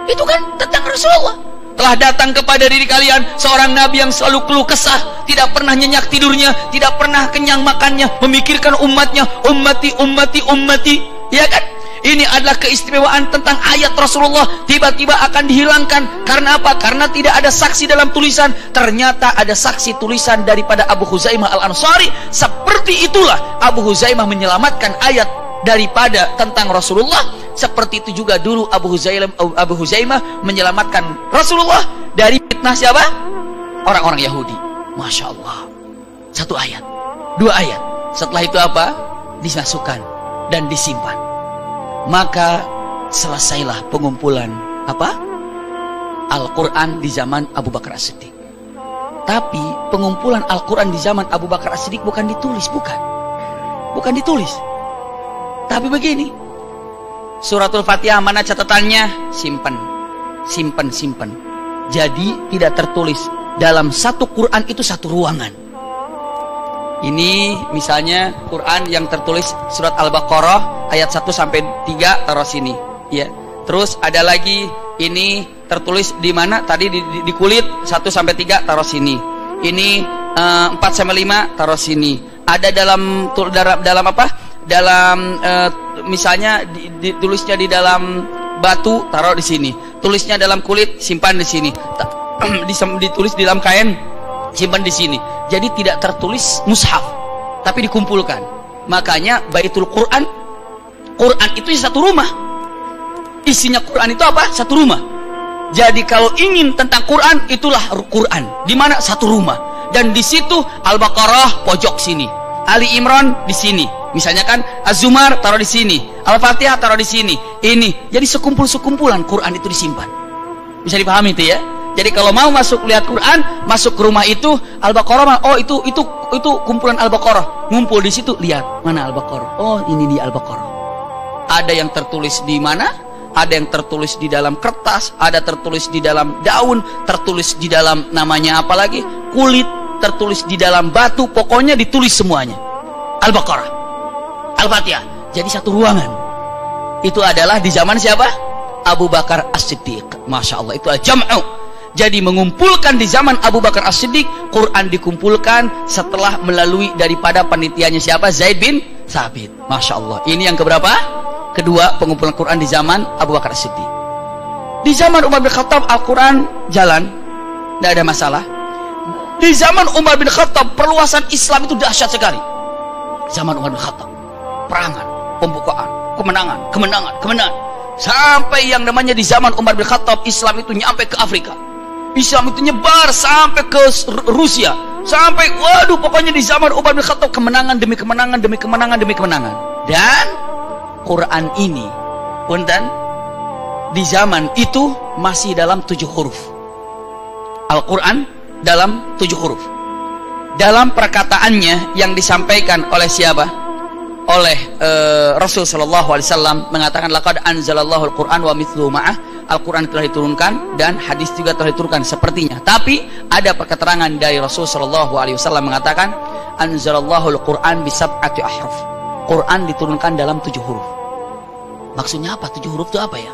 Speaker 1: Itu kan tentang Rasulullah. Telah datang kepada diri kalian seorang Nabi yang selalu keluh kesah, tidak pernah nyenyak tidurnya, tidak pernah kenyang makannya, memikirkan umatnya, ummati, ummati, ummati. Ya kan? Ini adalah keistimewaan tentang ayat Rasulullah tiba-tiba akan dihilangkan. Karena apa? Karena tidak ada saksi dalam tulisan. Ternyata ada saksi tulisan daripada Abu Huzaimah Al-Ansari. Seperti itulah Abu Huzaimah menyelamatkan ayat daripada tentang Rasulullah. Seperti itu juga dulu Abu Huzaimah menyelamatkan Rasulullah dari fitnah siapa? Orang-orang Yahudi. Masya Allah. 1 ayat, 2 ayat. Setelah itu apa? Dimasukkan dan disimpan. Maka selesailah pengumpulan apa? Al-Quran di zaman Abu Bakar As-Siddiq. Tapi pengumpulan Al-Quran di zaman Abu Bakar As-Siddiq bukan ditulis, bukan ditulis. Tapi begini, suratul Fatihah mana catatannya? Simpen. Jadi tidak tertulis. Dalam satu Quran itu satu ruangan. Ini misalnya Quran yang tertulis surat Al-Baqarah ayat 1 sampai 3 taruh sini, ya. Terus ada lagi ini tertulis di mana? Tadi di kulit 1 sampai 3 taruh sini. Ini 4 sampai 5 taruh sini. Ada dalam apa? Dalam misalnya ditulisnya di dalam batu, taruh di sini. Tulisnya dalam kulit, simpan di sini. Ditulis di dalam kain, simpan di sini. Jadi tidak tertulis mushaf, tapi dikumpulkan. Makanya Baitul Quran itu satu rumah. Isinya Quran itu apa? Satu rumah. Jadi kalau ingin tentang Quran, itulah Quran. Di mana? Satu rumah. Dan di situ Al-Baqarah pojok sini, Ali Imran di sini. Misalnya kan Az-Zumar taruh di sini, Al-Fatihah taruh di sini. Ini. Jadi sekumpulan Quran itu disimpan. Bisa dipahami itu ya? Jadi kalau mau masuk lihat Quran, masuk ke rumah itu Al-Baqarah, oh itu kumpulan Al-Baqarah. Ngumpul di situ, lihat mana Al-Baqarah. Oh, ini di Al-Baqarah. Ada yang tertulis di mana? Ada yang tertulis di dalam kertas, ada tertulis di dalam daun, tertulis di dalam namanya apa lagi? Kulit, tertulis di dalam batu, pokoknya ditulis semuanya. Al-Baqarah, Al-Fatihah. Jadi satu ruangan. Itu adalah di zaman siapa? Abu Bakar As-Siddiq. Masya Allah, itu al-jam'u. Jadi mengumpulkan di zaman Abu Bakar As-Siddiq, Quran dikumpulkan setelah melalui daripada panitianya siapa? Zaid bin Thabit. Masya Allah. Ini yang keberapa? Kedua, pengumpulan Quran di zaman Abu Bakar As-Siddiq. Di zaman Umar bin Khattab, Al-Quran jalan, tidak ada masalah. Di zaman Umar bin Khattab, perluasan Islam itu dahsyat sekali. Zaman Umar bin Khattab, perangan, pembukaan, kemenangan. Sampai yang namanya di zaman Umar bin Khattab, Islam itu nyampe ke Afrika. Islam itu nyebar sampai ke Rusia. Sampai, waduh, pokoknya di zaman Umar bin Khattab, kemenangan demi kemenangan. Dan Quran ini, punten, di zaman itu masih dalam 7 huruf. Al-Quran dalam 7 huruf. Dalam perkataannya yang disampaikan oleh siapa? Oleh Rasul sallallahu alaihi wasallam mengatakan, laqad anzalallahu al-Quran wa mithluhu ma'ah. Al-Quran telah diturunkan dan hadis juga telah diturunkan sepertinya. Tapi ada perketerangan dari Rasul sallallahu alaihi wasallam mengatakan, anzalallahu al-Quran bi sab'ati ahruf. Quran diturunkan dalam 7 huruf. Maksudnya apa? 7 huruf itu apa ya?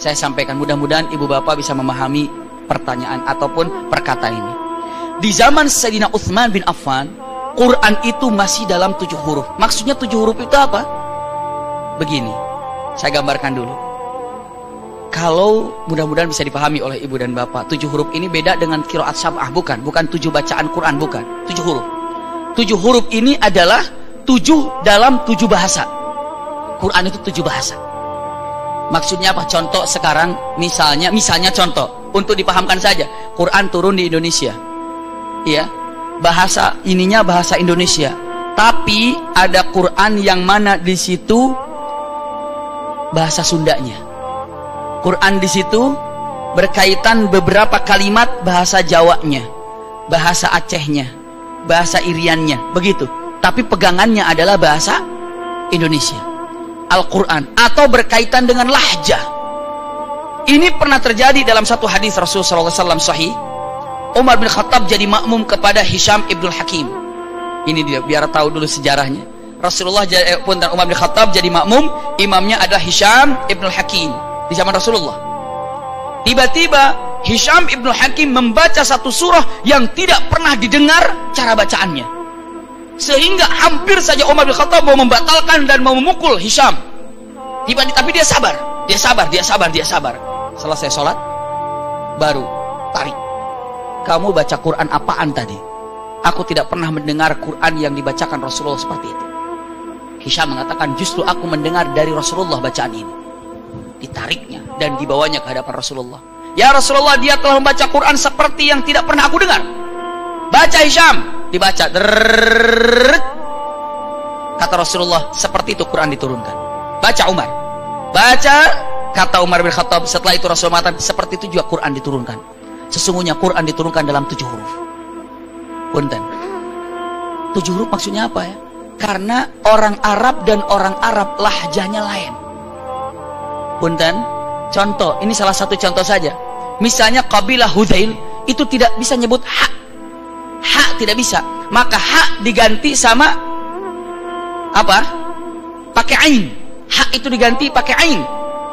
Speaker 1: Saya sampaikan, mudah-mudahan ibu bapak bisa memahami pertanyaan ataupun perkataan ini. Di zaman Sayyidina Utsman bin Affan, Quran itu masih dalam 7 huruf. Maksudnya 7 huruf itu apa? Begini, saya gambarkan dulu. Kalau mudah-mudahan bisa dipahami oleh ibu dan bapak, 7 huruf ini beda dengan qiraat sab'ah, bukan 7 bacaan Quran, bukan 7 huruf. 7 huruf ini adalah 7 dalam 7 bahasa. Quran itu 7 bahasa. Maksudnya apa? Contoh sekarang, misalnya contoh untuk dipahamkan saja. Quran turun di Indonesia, ya, bahasa ininya bahasa Indonesia. Tapi ada Quran yang mana di situ bahasa Sundanya. Quran di situ berkaitan beberapa kalimat bahasa Jawanya, bahasa Acehnya, bahasa Iriannya, begitu. Tapi pegangannya adalah bahasa Indonesia. Al-Quran atau berkaitan dengan lahjah. Ini pernah terjadi dalam satu hadis Rasulullah SAW sahih. Umar bin Khattab jadi makmum kepada Hisham ibnul Hakim. Ini dia, biar tahu dulu sejarahnya. Umar bin Khattab jadi makmum, imamnya adalah Hisham ibnul Hakim di zaman Rasulullah. Tiba-tiba Hisham ibnul Hakim membaca satu surah yang tidak pernah didengar cara bacaannya, sehingga hampir saja Umar bin Khattab mau membatalkan dan mau memukul Hisham. Tapi dia sabar. Selesai sholat, baru tarik. Kamu baca Quran apaan tadi? Aku tidak pernah mendengar Quran yang dibacakan Rasulullah seperti itu. Hisham mengatakan, justru aku mendengar dari Rasulullah bacaan ini. Ditariknya dan dibawanya ke hadapan Rasulullah. Ya Rasulullah, dia telah membaca Quran seperti yang tidak pernah aku dengar. Baca Hisham. Dibaca. Kata Rasulullah, seperti itu Quran diturunkan. Baca Umar. Baca, kata Umar bin Khattab. Setelah itu Rasulullah mengatakan, seperti itu juga Quran diturunkan. Sesungguhnya Quran diturunkan dalam 7 huruf. Punten. 7 huruf maksudnya apa ya? Karena orang Arab dan orang Arab lahjanya lain. Punten. Contoh, ini salah satu contoh saja. Misalnya kabilah Hudzail itu tidak bisa nyebut ha. Ha tidak bisa. Maka ha diganti sama apa? Pakai ain. Ha itu diganti pakai ain.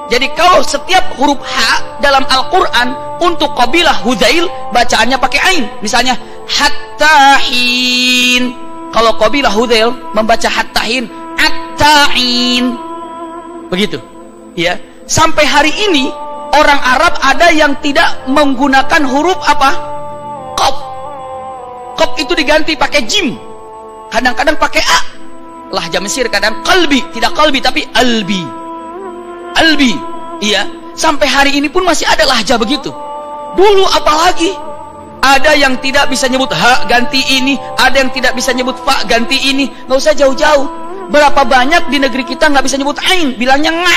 Speaker 1: Jadi kalau setiap huruf ha dalam Al-Quran untuk kabilah Hudzail bacaannya pakai ain. Misalnya hatta hin. Kalau kabilah Hudzail membaca hatta hin, atta'in. Begitu. Ya. Sampai hari ini orang Arab ada yang tidak menggunakan huruf apa? Qaf. Qaf itu diganti pakai jim. Kadang-kadang pakai a. Lahja Mesir kadang qalbi, tidak qalbi tapi albi. Albi, iya. Sampai hari ini pun masih ada lahja begitu. Dulu apalagi ada yang tidak bisa nyebut ha ganti ini, ada yang tidak bisa nyebut fa ganti ini. Nggak usah jauh-jauh. Berapa banyak di negeri kita nggak bisa nyebut ain, bilangnya nga.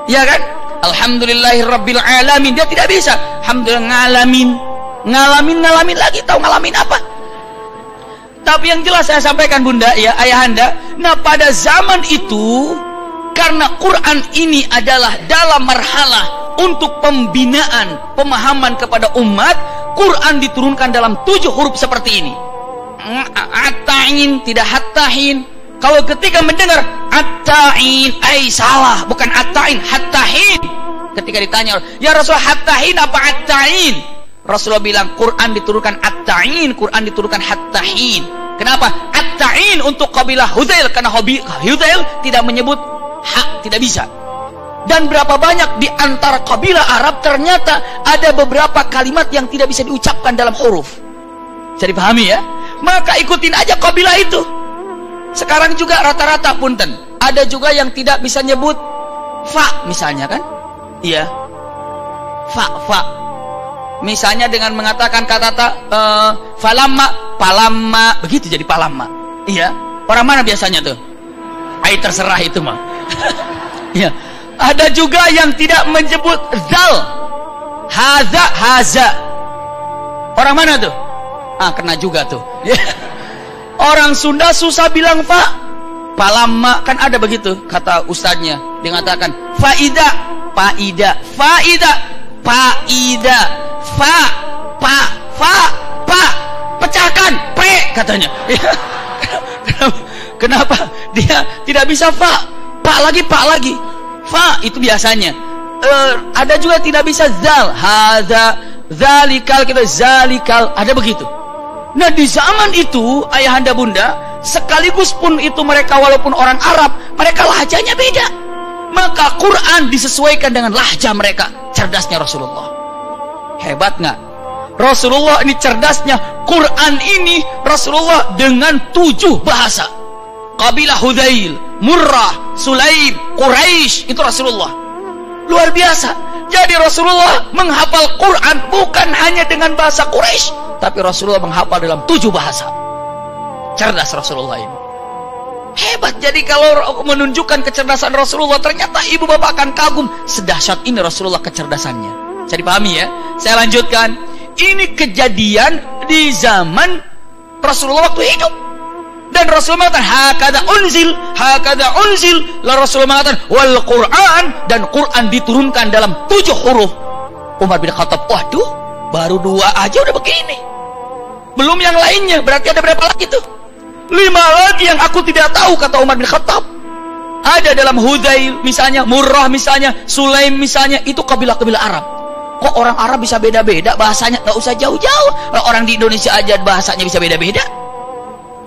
Speaker 1: Ya kan? Alhamdulillahirabbil alamin, dia tidak bisa. Alhamdulillah ngalamin. Ngalamin lagi, tahu ngalamin apa? Tapi yang jelas saya sampaikan Bunda, ya ayahanda. Nah pada zaman itu, karena Quran ini adalah dalam marhalah untuk pembinaan pemahaman kepada umat, Quran diturunkan dalam 7 huruf seperti ini. Atta'in, tidak hattahin. Kalau ketika mendengar atta'in, salah, bukan atta'in, hattahin. Ketika ditanya, ya Rasulullah hattahin apa atta'in? Rasulullah bilang Quran diturunkan atta'in, Quran diturunkan hattahin. Kenapa? Atta'in untuk kabilah Hudzail, karena Hudzail tidak menyebut ha, tidak bisa. Dan berapa banyak di antara kabilah Arab ternyata ada beberapa kalimat yang tidak bisa diucapkan dalam huruf. Bisa dipahami ya? Maka ikutin aja kabilah itu. Sekarang juga rata-rata punten, ada juga yang tidak bisa nyebut fa misalnya kan? Iya. Fa. Misalnya dengan mengatakan kata falamma, palamma, begitu jadi palamma. Iya. Orang mana biasanya tuh? Terserah itu mah. Iya. Ada juga yang tidak menyebut zal. Haza. Orang mana tuh? Kena juga tuh. Orang Sunda susah bilang fa. Palamma kan ada begitu kata ustadznya. Dia mengatakan faida, fa, pecahkan, katanya. Kenapa dia tidak bisa fa lagi, fa itu biasanya. Ada juga tidak bisa zal, haza, zalikal, kita zalikal, ada begitu. Nah di zaman itu ayahanda bunda, sekaligus pun itu mereka walaupun orang Arab, mereka lahjanya beda. Maka Quran disesuaikan dengan lahja mereka. Cerdasnya Rasulullah. Hebat nggak? Rasulullah ini cerdasnya. Quran ini Rasulullah dengan 7 bahasa. Kabilah Hudzail, Murrah, Sulaim, Quraisy, itu Rasulullah. Luar biasa. Jadi Rasulullah menghafal Quran bukan hanya dengan bahasa Quraisy, tapi Rasulullah menghafal dalam 7 bahasa. Cerdas Rasulullah ini. Hebat. Jadi kalau menunjukkan kecerdasan Rasulullah, ternyata ibu bapak akan kagum. Sedahsyat ini Rasulullah kecerdasannya. Bisa dipahami ya? Saya lanjutkan. Ini kejadian di zaman Rasulullah waktu hidup. Dan Rasulullah mengatakan hakada unzil. Lalu Rasulullah mengatakan wal Quran, dan Quran diturunkan dalam 7 huruf. Umar bin Khattab, waduh, baru 2 aja udah begini. Belum yang lainnya, berarti ada berapa lagi tuh? 5 lagi yang aku tidak tahu, kata Umar bin Khattab. Ada dalam Hudzail misalnya, Murrah misalnya, Sulaim misalnya, itu kabilah-kabilah Arab. Kok orang Arab bisa beda-beda bahasanya? Gak usah jauh-jauh. Orang di Indonesia aja bahasanya bisa beda-beda.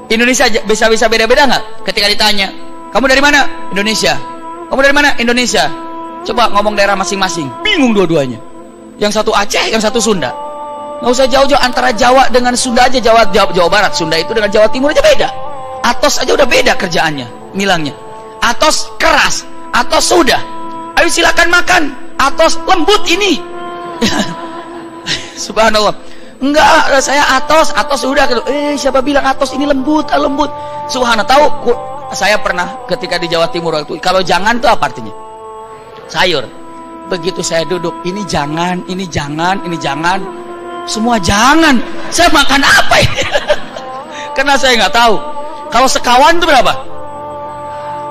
Speaker 1: Indonesia bisa beda-beda nggak? Ketika ditanya, kamu dari mana? Indonesia. Kamu dari mana? Indonesia. Coba ngomong daerah masing-masing, bingung dua-duanya. Yang satu Aceh, yang satu Sunda. Nggak usah jauh-jauh, antara Jawa dengan Sunda aja, Jawa Barat, Sunda itu dengan Jawa Timur aja beda. Atos aja udah beda kerjaannya, bilangnya. Atos keras, atos sudah. Ayo silakan makan. Atos lembut ini. Subhanallah. Enggak, saya atos sudah. Siapa bilang atos ini lembut, lembut. Subhanallah. Tahu, saya pernah ketika di Jawa Timur waktu, kalau jangan itu apa artinya? Sayur. Begitu saya duduk, ini jangan, ini jangan, ini jangan. Semua jangan. Saya makan apa ini? Karena saya nggak tahu. Kalau sekawan itu berapa?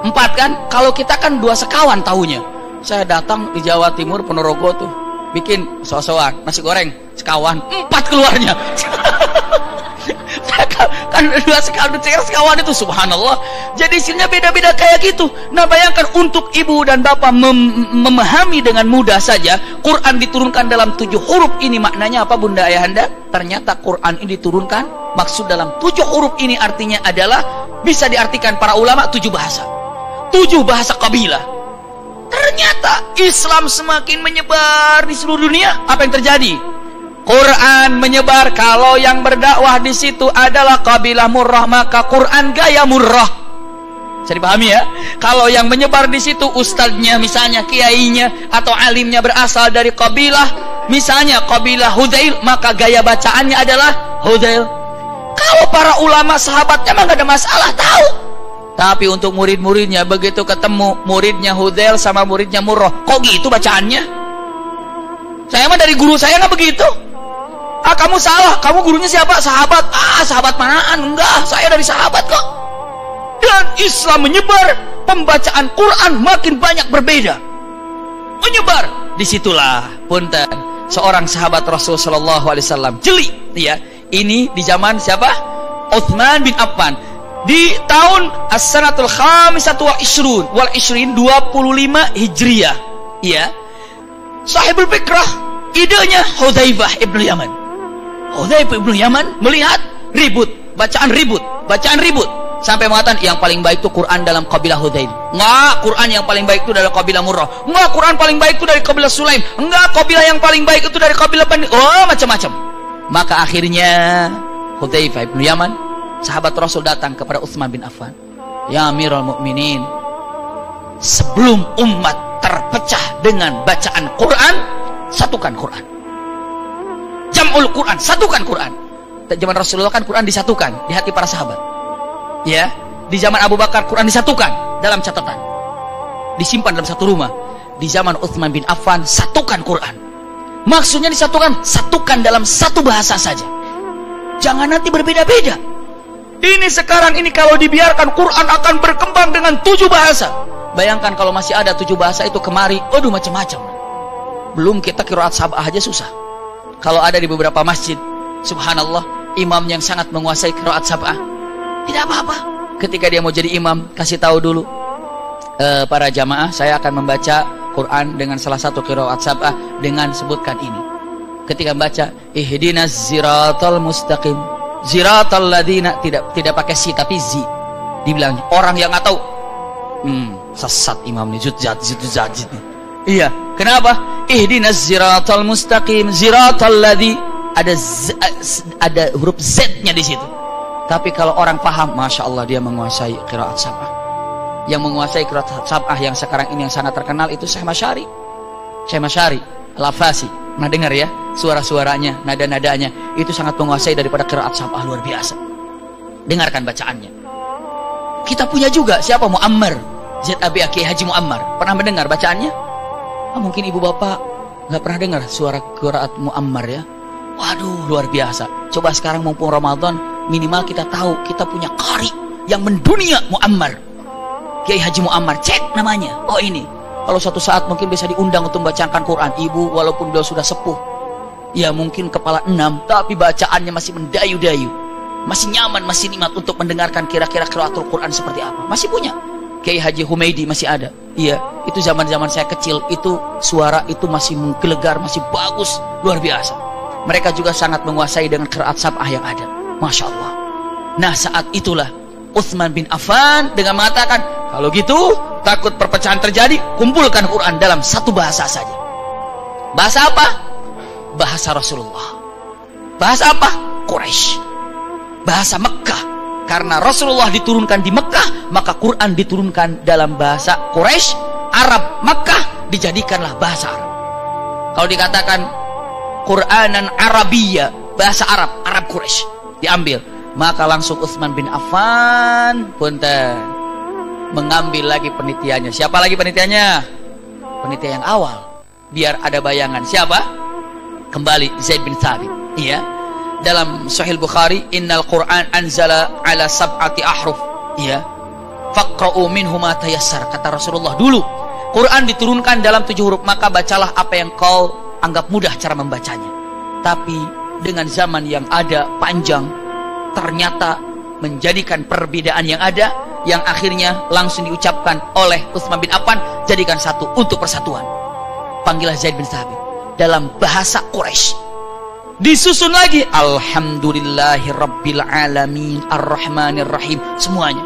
Speaker 1: 4 kan? Kalau kita kan 2 sekawan tahunya. Saya datang di Jawa Timur, Ponorogo tuh, bikin sosokan, nasi goreng, sekawan, 4 keluarnya. Kan 2 sekawan itu, subhanallah. Jadi isinya beda-beda kayak gitu. Nah bayangkan untuk ibu dan bapak memahami dengan mudah saja, Quran diturunkan dalam 7 huruf ini maknanya apa bunda ayahanda? Ternyata Quran ini diturunkan, maksud dalam 7 huruf ini artinya adalah, bisa diartikan para ulama 7 bahasa. 7 bahasa kabilah. Ternyata Islam semakin menyebar di seluruh dunia. Apa yang terjadi? Quran menyebar. Kalau yang berdakwah di situ adalah kabilah Murrah, maka Quran gaya Murrah. Bisa dipahami ya? Kalau yang menyebar di situ ustadznya, misalnya kiainya atau alimnya berasal dari kabilah, misalnya kabilah Hudzail, maka gaya bacaannya adalah Hudzail. Kalau para ulama sahabatnya mah gak ada masalah, tahu. Tapi untuk murid-muridnya, begitu ketemu muridnya Hudzail sama muridnya Murrah, kok gitu bacaannya? Saya mah dari guru saya nggak begitu. Ah, kamu salah, kamu gurunya siapa? Sahabat. Ah, sahabat manaan? Enggak, saya dari sahabat kok. Dan Islam menyebar, pembacaan Quran makin banyak berbeda, menyebar. Disitulah punten seorang sahabat Rasul Shallallahu Alaihi Wasallam jeli, ya. Ini di zaman siapa? Utsman bin Affan. Di tahun as-sanatul khamisatu wal ishrin 25 Hijriah, ya. Sahibul fikrah, idenya Hudzaifah ibnu Yaman. Hudzaifah ibnu Yaman melihat ribut, bacaan ribut, sampai mengatakan yang paling baik itu Quran dalam kabilah Hudzail. Enggak, Quran yang paling baik itu dari kabilah Murrah. Enggak, Quran paling baik itu dari kabilah Sulaim. Enggak, kabilah yang paling baik itu dari kabilah Bani. Oh, macam-macam. Maka akhirnya Hudzaifah ibnu Yaman, sahabat Rasul, datang kepada Utsman bin Affan. Ya Amirul Mukminin, sebelum umat terpecah dengan bacaan Quran, satukan Quran. Jam'ul Quran, satukan Quran. Zaman Rasulullah kan Quran disatukan di hati para sahabat. Ya, di zaman Abu Bakar Quran disatukan dalam catatan, disimpan dalam satu rumah. Di zaman Utsman bin Affan, satukan Quran. Maksudnya disatukan, satukan dalam satu bahasa saja. Jangan nanti berbeda-beda. Ini sekarang ini kalau dibiarkan, Quran akan berkembang dengan 7 bahasa. Bayangkan kalau masih ada 7 bahasa itu kemari, aduh macam-macam. Belum kita qiraat sab'ah aja susah. Kalau ada di beberapa masjid, subhanallah, imam yang sangat menguasai qiraat sab'ah, tidak apa-apa. Ketika dia mau jadi imam, kasih tahu dulu, para jamaah, saya akan membaca Quran dengan salah satu qiraat sab'ah dengan sebutkan ini. Ketika membaca ihdinas siratal mustaqim, ziratal ladina, tidak pakai si tapi zi, dibilang orang yang nggak tahu, sesat imam nih, zat. Iya, kenapa? Ihdinas siratal mustaqim, ziratal ladzi, ada huruf Z-nya di situ. Tapi kalau orang paham, masya Allah, dia menguasai qiraat sab'ah. Yang menguasai qiraat sab'ah yang sekarang ini yang sangat terkenal itu Syekh Masyari. Syekh Masyari Al-Afasi, pernah dengar ya suara-suaranya, nada-nadanya, itu sangat menguasai daripada qiraat sab'ah, luar biasa. Dengarkan bacaannya. Kita punya juga siapa? Muammar, Z.A.B. Kiai Haji Muammar. Pernah mendengar bacaannya? Mungkin ibu bapak nggak pernah dengar suara qiraat Muammar ya. Waduh, luar biasa. Coba sekarang mumpung Ramadan, minimal kita tahu kita punya qari yang mendunia, Muammar, Kiai Haji Muammar. Cek namanya. Oh ini, kalau suatu saat mungkin bisa diundang untuk membacakan Quran. Ibu walaupun beliau sudah sepuh, ya mungkin kepala 6, tapi bacaannya masih mendayu-dayu, masih nyaman, masih nikmat untuk mendengarkan kira-kira qiraatul Quran seperti apa. Masih punya. Kiai Haji Humaidi masih ada. Iya, itu zaman-zaman saya kecil, itu suara itu masih menggelegar, masih bagus, luar biasa. Mereka juga sangat menguasai dengan qiraat sab'ah yang ada. Masya Allah. Nah saat itulah Utsman bin Affan dengan mengatakan, kalau gitu takut perpecahan terjadi, kumpulkan Quran dalam satu bahasa saja. Bahasa apa? Bahasa Rasulullah. Bahasa apa? Quraisy. Bahasa Mekah. Karena Rasulullah diturunkan di Mekah, maka Quran diturunkan dalam bahasa Quraisy, Arab Mekah, dijadikanlah bahasa Arab. Kalau dikatakan Quranan Arabiyya, bahasa Arab, Arab Quraisy diambil, maka langsung Utsman bin Affan punten mengambil lagi penelitiannya. Siapa lagi penelitiannya? Penelitian yang awal, biar ada bayangan. Siapa? Kembali Zaid bin Thabit. Iya. Dalam Sahih Bukhari, innal Qur'an anzala ala sab'ati ahruf. Iya. Faqra'u minhu ma tayassar, kata Rasulullah. Dulu Quran diturunkan dalam 7 huruf, maka bacalah apa yang kau anggap mudah cara membacanya. Tapi dengan zaman yang ada panjang, ternyata menjadikan perbedaan yang ada, yang akhirnya langsung diucapkan oleh Utsman bin Affan, jadikan satu untuk persatuan. Panggillah Zaid bin Thabit dalam bahasa Quraisy. Disusun lagi alhamdulillahi rabbil alamin arrahmanir rahim, semuanya.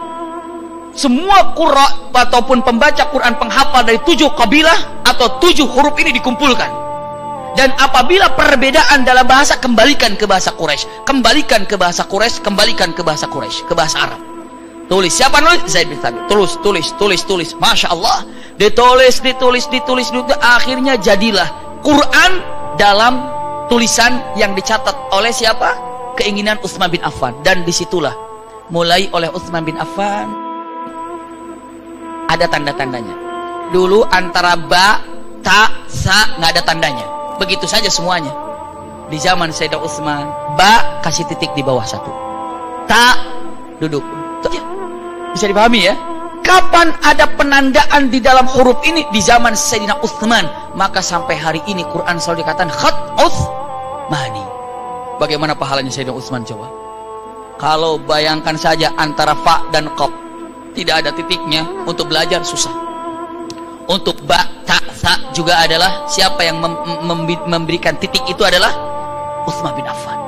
Speaker 1: Semua qurra ataupun pembaca Quran penghafal dari 7 kabilah atau 7 huruf ini dikumpulkan. Dan apabila perbedaan dalam bahasa, kembalikan ke bahasa Quraisy, kembalikan ke bahasa Quraisy, kembalikan ke bahasa Quraisy, ke bahasa Arab. Tulis, siapa nulis? Zaid bin Thabit. Tulis. Masya Allah. Ditulis, akhirnya jadilah Quran dalam tulisan yang dicatat oleh siapa? Keinginan Utsman bin Affan. Dan disitulah mulai oleh Utsman bin Affan ada tanda-tandanya. Dulu antara ba, ta, sa nggak ada tandanya, begitu saja semuanya. Di zaman Sayyidina Utsman, ba kasih titik di bawah 1, ta duduk. Bisa dipahami ya? Kapan ada penandaan di dalam huruf ini? Di zaman Sayyidina Utsman. Maka sampai hari ini Quran selalu dikatakan khat Utsmani. Bagaimana pahalanya Sayyidina Utsman coba? Kalau bayangkan saja antara fa dan qaf tidak ada titiknya, untuk belajar susah. Untuk ba, ta, sa juga adalah siapa yang memberikan titik itu adalah Utsman bin Affan.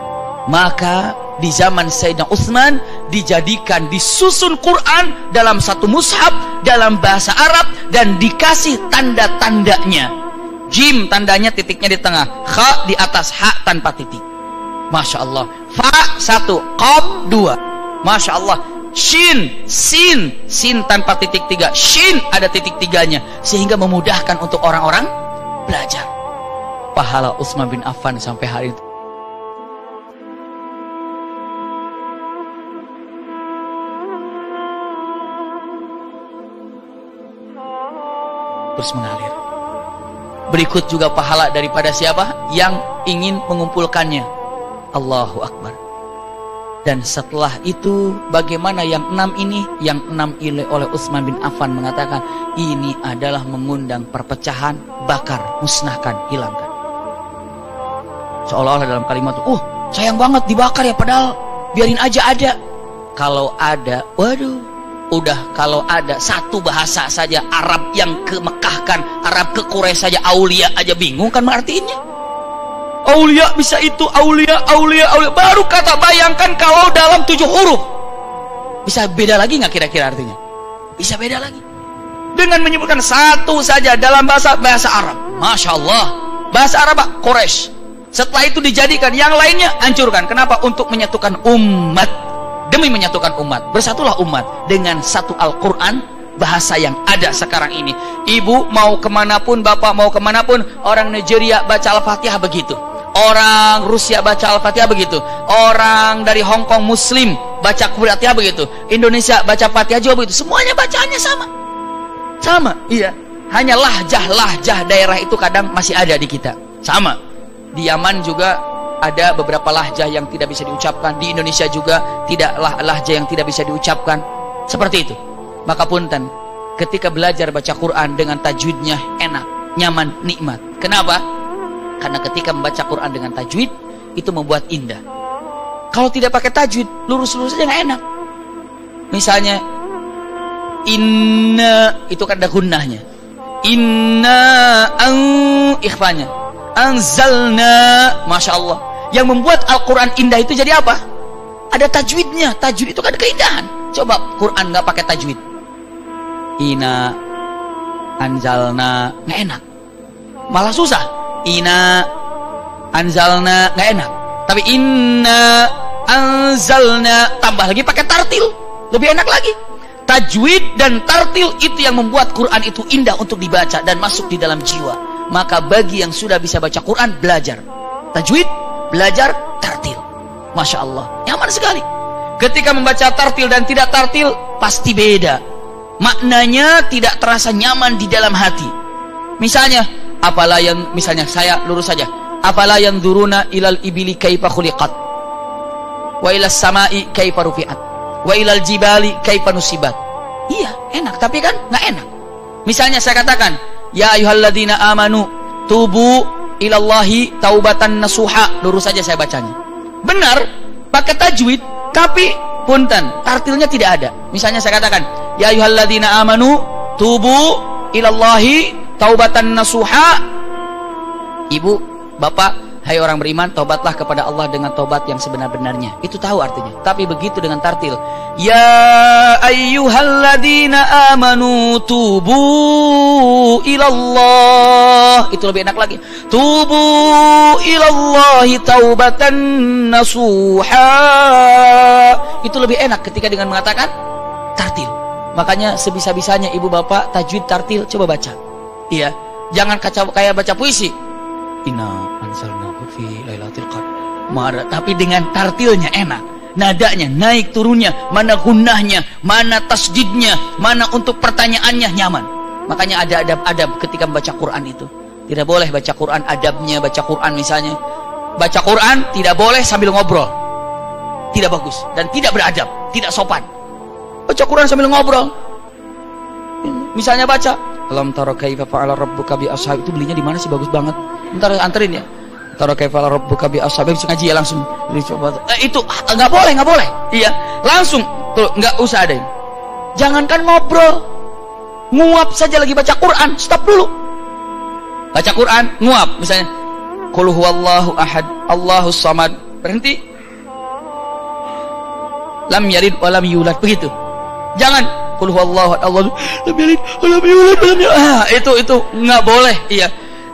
Speaker 1: Maka di zaman Sayyidina Utsman dijadikan, disusun Quran dalam satu mushaf dalam bahasa Arab dan dikasih tanda-tandanya. Jim tandanya titiknya di tengah, kha di atas, ha tanpa titik. Masya Allah. Fa 1, qaf 2. Masya Allah. Shin, sin tanpa titik 3, shin ada titik 3-nya, sehingga memudahkan untuk orang-orang belajar. Pahala Utsman bin Affan sampai hari itu terus mengalir. Berikut juga pahala daripada siapa yang ingin mengumpulkannya. Allahu Akbar. Dan setelah itu bagaimana yang 6 ini? Yang 6 ini oleh Utsman bin Affan mengatakan ini adalah mengundang perpecahan, bakar, musnahkan, hilangkan. Seolah-olah dalam kalimat itu, sayang banget dibakar ya, padahal biarin aja ada. Kalau ada, waduh, udah kalau ada satu bahasa saja Arab yang kemekahkan, Arab ke Quraisy saja, aulia aja bingung kan artinya. Aulia bisa itu, aulia. Baru kata bayangkan kalau dalam 7 huruf. Bisa beda lagi nggak kira-kira artinya? Bisa beda lagi. Dengan menyebutkan satu saja dalam bahasa Arab. Masya Allah. Bahasa Arab Quraisy. Setelah itu dijadikan, yang lainnya hancurkan. Kenapa? Untuk menyatukan umat. Demi menyatukan umat. Bersatulah umat dengan satu Al-Quran, bahasa yang ada sekarang ini. Ibu mau kemanapun, bapak mau kemanapun, orang Nigeria baca Al-Fatihah begitu, orang Rusia baca Al-Fatihah begitu, orang dari Hong Kong Muslim baca Al-Fatihah begitu, Indonesia baca Fatihah juga begitu. Semuanya bacaannya sama, iya. Hanya lahjah daerah itu kadang masih ada di kita. Sama. Di Yaman juga ada beberapa lahjah yang tidak bisa diucapkan. Di Indonesia juga tidaklah lahjah yang tidak bisa diucapkan. Seperti itu. Maka punten, ketika belajar baca Quran dengan tajwidnya enak, nyaman, nikmat. Kenapa? Karena ketika membaca Quran dengan tajwid, itu membuat indah. Kalau tidak pakai tajwid, lurus-lurus saja nggak enak. Misalnya, inna, itu kan ada gunnahnya. Inna, ikhfanya. Anzalna, Masya Allah. Yang membuat Al-Quran indah itu jadi apa? Ada tajwidnya. Tajwid itu kan keindahan. Coba Quran nggak pakai tajwid, Ina, anzalna, nggak enak, malah susah. Ina, anzalna, nggak enak. Tapi inna, anzalna, tambah lagi pakai tartil, lebih enak lagi. Tajwid dan tartil itu yang membuat Quran itu indah untuk dibaca dan masuk di dalam jiwa. Maka bagi yang sudah bisa baca Quran, belajar tajwid, belajar tartil. Masya Allah, nyaman sekali. Ketika membaca tartil dan tidak tartil, pasti beda. Maknanya tidak terasa nyaman di dalam hati. Misalnya, apalah yang misalnya saya lurus saja. Afala yanzuruna ilal ibili kaifa khuliqat wa ilas samai kaifa rufi'at wa ilal jibali kaifa nusibat. Iya, enak, tapi kan nggak enak. Misalnya saya katakan, ya ayyuhalladzina amanu tubu ilallahi taubatan nasuha, lurus saja saya bacanya. Benar, pakai tajwid, tapi punten, tartilnya tidak ada. Misalnya saya katakan, ya ayyuhalladzina amanu tubu ilallahi taubatan nasuha. Ibu, bapak, hai orang beriman, taubatlah kepada Allah dengan taubat yang sebenar-benarnya. Itu tahu artinya. Tapi begitu dengan tartil, ya ayyuhalladzina amanu tubu ilallah, itu lebih enak lagi. Tubu ilallahi taubatan nasuha. Itu lebih enak ketika dengan mengatakan tartil. Makanya sebisa-bisanya ibu bapak tajwid tartil, coba baca. Iya, jangan kayak baca puisi. Inna anzalnahu fi lailatul qadr. Tapi dengan tartilnya enak. Nadanya, naik turunnya, mana gunnahnya, mana tasdidnya, mana untuk pertanyaannya nyaman. Makanya ada adab-adab ketika membaca Quran itu. Tidak boleh baca Quran adabnya, baca Quran misalnya. Baca Quran tidak boleh sambil ngobrol. Tidak bagus dan tidak beradab, tidak sopan. Baca Quran sambil ngobrol. Misalnya baca, alam tara kaifa fa'ala rabbuka bi ashab, itu belinya di mana sih, bagus banget. Ntar anterin ya. Tara kaifa fa'ala rabbuka bi ashab, bisa ngaji ya langsung. Itu nggak boleh. Iya, langsung tuh, nggak usah ada. Jangankan ngobrol, nguap saja lagi baca Quran, stop dulu. Baca Quran, nguap misalnya. Qul huwallahu ahad, Allahus samad. Berhenti. Lam yalid wa lam yulad, begitu. Jangan qul huwallahu ahad, Allahu lam yalid wa lam yulad wa lam yulad. Itu nggak boleh, iya.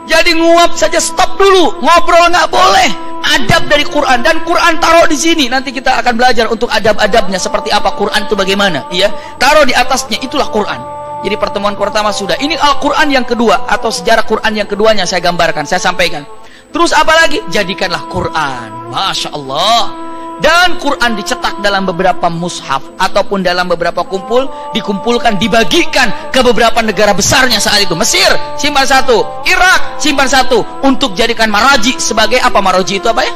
Speaker 1: Jadi nguap saja, stop dulu. Ngobrol nggak boleh. Adab dari Quran, dan Quran taruh di sini. Nanti kita akan belajar untuk adab-adabnya seperti apa Quran itu bagaimana, iya. Taruh di atasnya, itulah Quran. Jadi pertemuan pertama sudah. Ini Al-Quran yang kedua atau sejarah Quran yang keduanya saya gambarkan, saya sampaikan. Terus apa lagi? Jadikanlah Quran. Masya Allah. Dan Quran dicetak dalam beberapa mushaf ataupun dalam beberapa kumpul, dikumpulkan, dibagikan ke beberapa negara besarnya saat itu. Mesir simpan satu, Irak simpan satu, untuk jadikan maraji. Sebagai apa maraji itu, apa ya?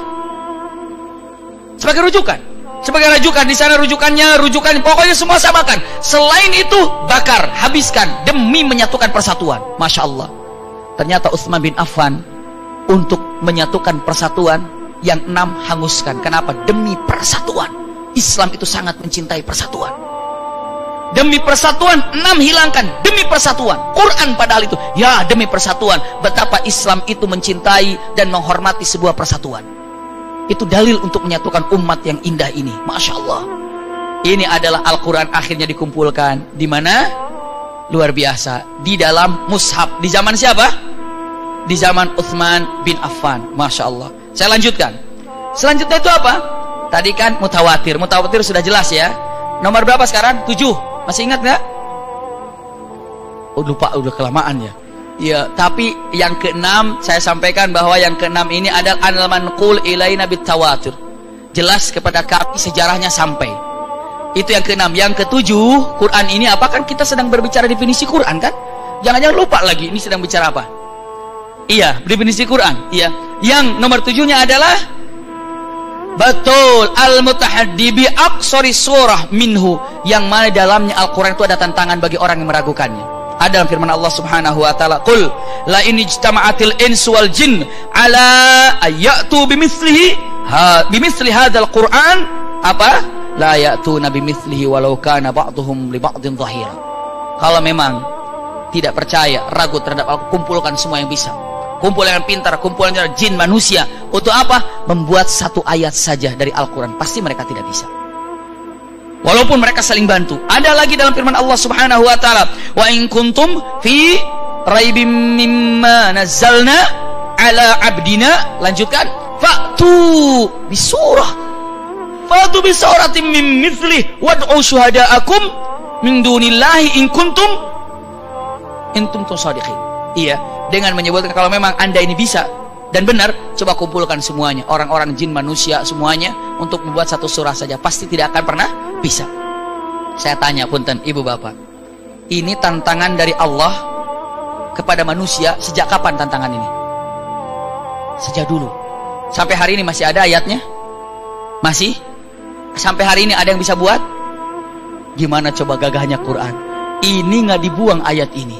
Speaker 1: Sebagai rujukan. Sebagai rujukan, di sana rujukan, pokoknya semua samakan. Selain itu bakar, habiskan demi menyatukan persatuan. Masya Allah. Ternyata Utsman bin Affan untuk menyatukan persatuan, yang 6 hanguskan. Kenapa? Demi persatuan. Islam itu sangat mencintai persatuan. Demi persatuan 6 hilangkan, demi persatuan. Quran padahal itu, ya demi persatuan. Betapa Islam itu mencintai dan menghormati sebuah persatuan. Itu dalil untuk menyatukan umat yang indah ini. Masya Allah. Ini adalah Al-Quran akhirnya dikumpulkan. Di mana? Luar biasa. Di dalam mushaf. Di zaman siapa? Di zaman Utsman bin Affan. Masya Allah. Saya lanjutkan. Selanjutnya itu apa? Tadi kan mutawatir. Mutawatir sudah jelas ya. Nomor berapa sekarang? 7. Masih ingat nggak? Oh, lupa, udah kelamaan ya. Ya, tapi yang ke-6 saya sampaikan bahwa yang ke-6 ini adalah al-manqul ilaina bitawatir. Jelas kepada kami, sejarahnya sampai. Itu yang ke-6. Yang ke-7, Quran ini apa? Kan kita sedang berbicara definisi Quran kan? Jangan-jangan lupa lagi ini sedang bicara apa? Iya, definisi Quran. Iya. Yang nomor 7-nya adalah betul al-mutahaddi bi aqsari surah minhu, yang mana dalamnya Al-Quran itu ada tantangan bagi orang yang meragukannya. Ada dalam firman Allah Subhanahu wa taala, "Qul la in ijtama'atil insu wal jin ala ayatu bimithli hadzal Qur'an apa? La ya'tuna bimithlihi walau kana ba'dhum li ba'dhin dhahira." Kalau memang tidak percaya, ragu terhadap Al-Quran, kumpulkan semua yang bisa. Kumpulan yang pintar, kumpulan yang jin, manusia. Untuk apa? Membuat satu ayat saja dari Al-Quran. Pasti mereka tidak bisa. Walaupun mereka saling bantu. Ada lagi dalam firman Allah Subhanahu wa taala, "Wa in kuntum fi raibim mimma nazzalna ala abdina." Lanjutkan. "Fa'tu bisurah. Fa'tu bisuratin min mithlih wad'u syuhada'akum min dunillahi in kuntum shadiqin." Iya, dengan menyebutkan kalau memang Anda ini bisa dan benar, coba kumpulkan semuanya, orang-orang, jin, manusia, semuanya, untuk membuat satu surah saja. Pasti tidak akan pernah bisa. Saya tanya punten, ibu bapak, ini tantangan dari Allah kepada manusia. Sejak kapan tantangan ini? Sejak dulu. Sampai hari ini masih ada ayatnya? Masih? Sampai hari ini ada yang bisa buat? Gimana coba gagahnya Quran? Ini nggak dibuang ayat ini.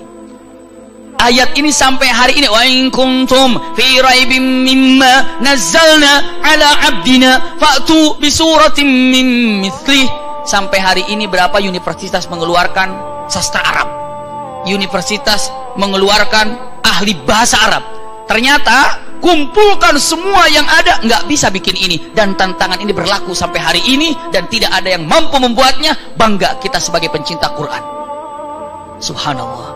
Speaker 1: Ayat ini sampai hari ini, wa in kuntum fi raibim mimma nazzalna ala abdina fa'tu bi suratin min mithlih. Sampai hari ini berapa universitas mengeluarkan sastra Arab? Universitas mengeluarkan ahli bahasa Arab. Ternyata kumpulkan semua yang ada, nggak bisa bikin ini. Dan tantangan ini berlaku sampai hari ini dan tidak ada yang mampu membuatnya. Bangga kita sebagai pencinta Quran. Subhanallah.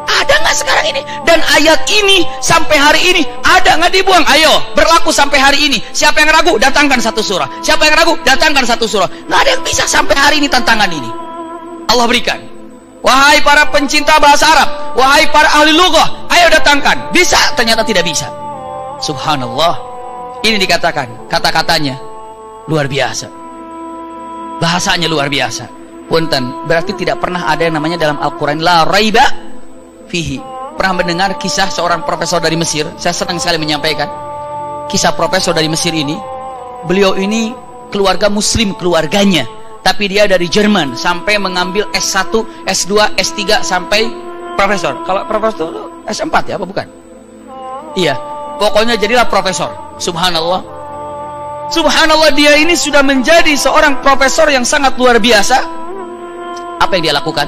Speaker 1: Ada nggak sekarang ini? Dan ayat ini sampai hari ini ada nggak dibuang? Ayo, berlaku sampai hari ini. Siapa yang ragu? Datangkan satu surah. Siapa yang ragu? Datangkan satu surah. Nggak ada yang bisa sampai hari ini tantangan ini. Allah berikan. Wahai para pencinta bahasa Arab, wahai para ahli lughah, ayo datangkan. Bisa? Ternyata tidak bisa. Subhanallah. Ini dikatakan kata-katanya luar biasa. Bahasanya luar biasa. Punten, berarti tidak pernah ada yang namanya dalam Al-Quran la raiba fihi. Pernah mendengar kisah seorang profesor dari Mesir? Saya senang sekali menyampaikan kisah profesor dari Mesir ini. Beliau ini keluarga muslim keluarganya, tapi dia dari Jerman sampai mengambil S1, S2, S3 sampai profesor. Kalau profesor S4 ya apa bukan? Iya, pokoknya jadilah profesor. Subhanallah. Subhanallah, dia ini sudah menjadi seorang profesor yang sangat luar biasa. Apa yang dia lakukan?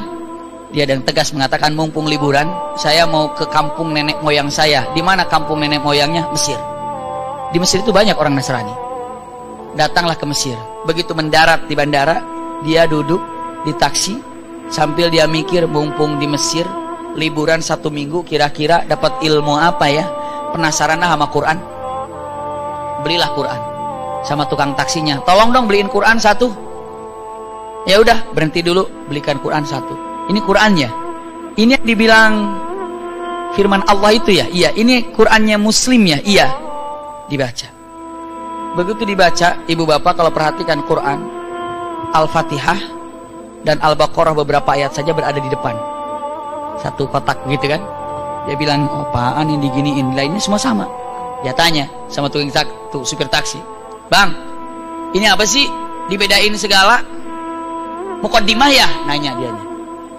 Speaker 1: Dia dengan tegas mengatakan, mumpung liburan, saya mau ke kampung nenek moyang saya. Di mana kampung nenek moyangnya? Mesir. Di Mesir itu banyak orang Nasrani. Datanglah ke Mesir. Begitu mendarat di bandara, dia duduk di taksi sambil dia mikir, mumpung di Mesir, liburan 1 minggu, kira-kira dapat ilmu apa ya? Penasaran sama Quran. Belilah Quran sama tukang taksinya. Tolong dong beliin Quran 1. Ya udah, berhenti dulu, belikan Quran 1. Ini Qurannya. Ini yang dibilang firman Allah itu ya? Iya. Ini Qurannya Muslim ya? Iya. Dibaca. Begitu dibaca, ibu bapak kalau perhatikan Quran, Al-Fatihah dan Al-Baqarah beberapa ayat saja berada di depan. Satu kotak gitu kan? Dia bilang, oh, apaan ini diginiin? Lainnya semua sama. Dia tanya sama tukang supir taksi, bang, ini apa sih? Dibedain segala? Muqaddimah ya? Nanya dianya.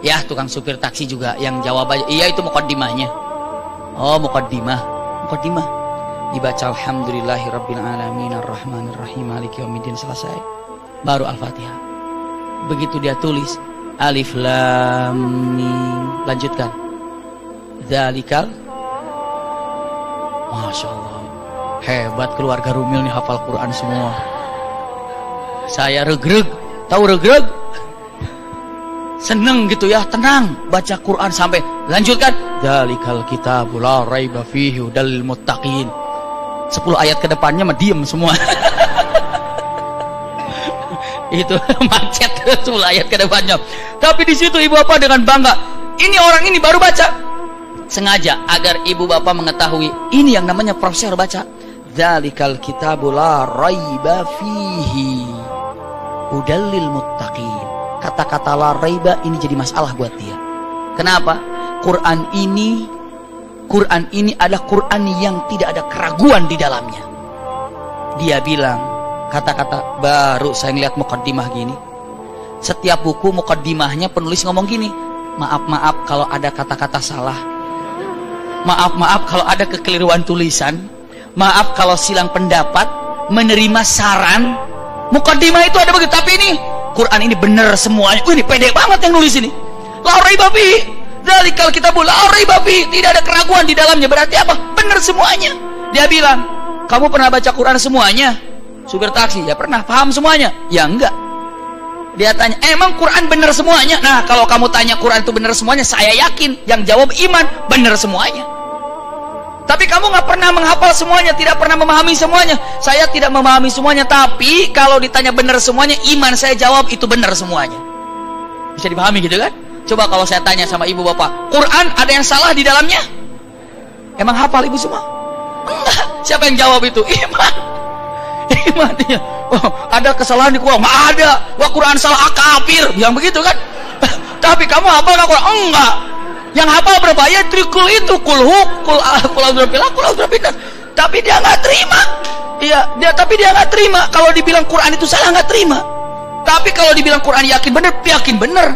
Speaker 1: Ya, tukang supir taksi juga yang jawab aja, iya itu muqaddimahnya. Oh, muqaddimah. Muqaddimah. Dibaca alhamdulillahirabbil alamin arrahmanir rahim maliki yaumiddin, selesai. Baru Al-Fatihah. Begitu dia tulis alif lam mim, lanjutkan. Dzalikal. Masya Allah. Hebat keluarga Rumil nih, hafal Quran semua. Saya regreg. Tahu regreg? Seneng gitu ya, tenang baca Quran sampai lanjutkan dzalikal kitabul la raiba fihi hudal lil muttaqin. 10 ayat ke depannya mah diem semua. Itu macet 10 ayat ke depannya. Tapi di situ ibu bapak dengan bangga, ini orang ini baru baca. Sengaja agar ibu bapak mengetahui ini yang namanya profesor baca. Dzalikal kitabul la raiba fihi hudal lil muttaqin. Kata-kata la raiba ini jadi masalah buat dia. Kenapa? Quran ini adalah Quran yang tidak ada keraguan di dalamnya. Dia bilang, kata-kata baru saya ngeliat muqaddimah gini. Setiap buku muqaddimahnya penulis ngomong gini, maaf-maaf kalau ada kata-kata salah. Maaf-maaf kalau ada kekeliruan tulisan. Maaf kalau silang pendapat, menerima saran. Muqaddimah itu ada begitu, tapi ini Quran ini benar semuanya. Ini pede banget yang nulis ini. La raiba fihi, dzalikal kitabul la raiba fihi, tidak ada keraguan di dalamnya. Berarti apa? Benar semuanya. Dia bilang, kamu pernah baca Quran semuanya? Supir taksi, ya pernah. Paham semuanya? Ya enggak. Dia tanya, emang Quran benar semuanya? Nah, kalau kamu tanya Quran itu benar semuanya, saya yakin yang jawab iman benar semuanya. Tapi kamu nggak pernah menghafal semuanya, tidak pernah memahami semuanya. Saya tidak memahami semuanya, tapi kalau ditanya benar semuanya, iman saya jawab itu benar semuanya. Bisa dipahami gitu kan? Coba kalau saya tanya sama ibu bapak, Quran ada yang salah di dalamnya? Emang hafal ibu semua? Enggak. Siapa yang jawab itu? Iman. Iman. Oh, ada kesalahan di Quran? Nggak ada. Wah, Quran salah, kafir. Yang begitu kan? Tapi kamu hafal nggak Quran? Enggak. Yang hafal berapa ayat? Trikul itu kulhuk, kul audzubirah, kul audzubirah. tapi dia nggak terima. Iya, tapi dia nggak terima. Kalau dibilang Quran itu salah, nggak terima. Tapi kalau dibilang Quran yakin bener.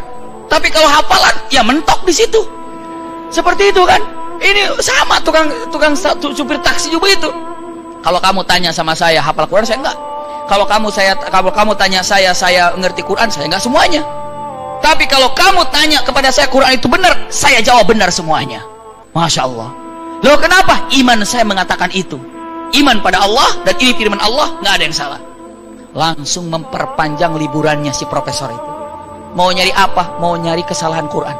Speaker 1: Tapi kalau hafalan, ya mentok di situ. Seperti itu kan? Ini sama tukang supir taksi juga itu. Kalau kamu tanya sama saya hafal Quran, saya enggak. Kalau kamu tanya saya ngerti Quran, saya enggak semuanya. Tapi kalau kamu tanya kepada saya Quran itu benar, saya jawab benar semuanya. Masya Allah. Loh kenapa? Iman saya mengatakan itu. Iman pada Allah dan ini firman Allah, nggak ada yang salah. Langsung memperpanjang liburannya si profesor itu. Mau nyari apa? Mau nyari kesalahan Quran.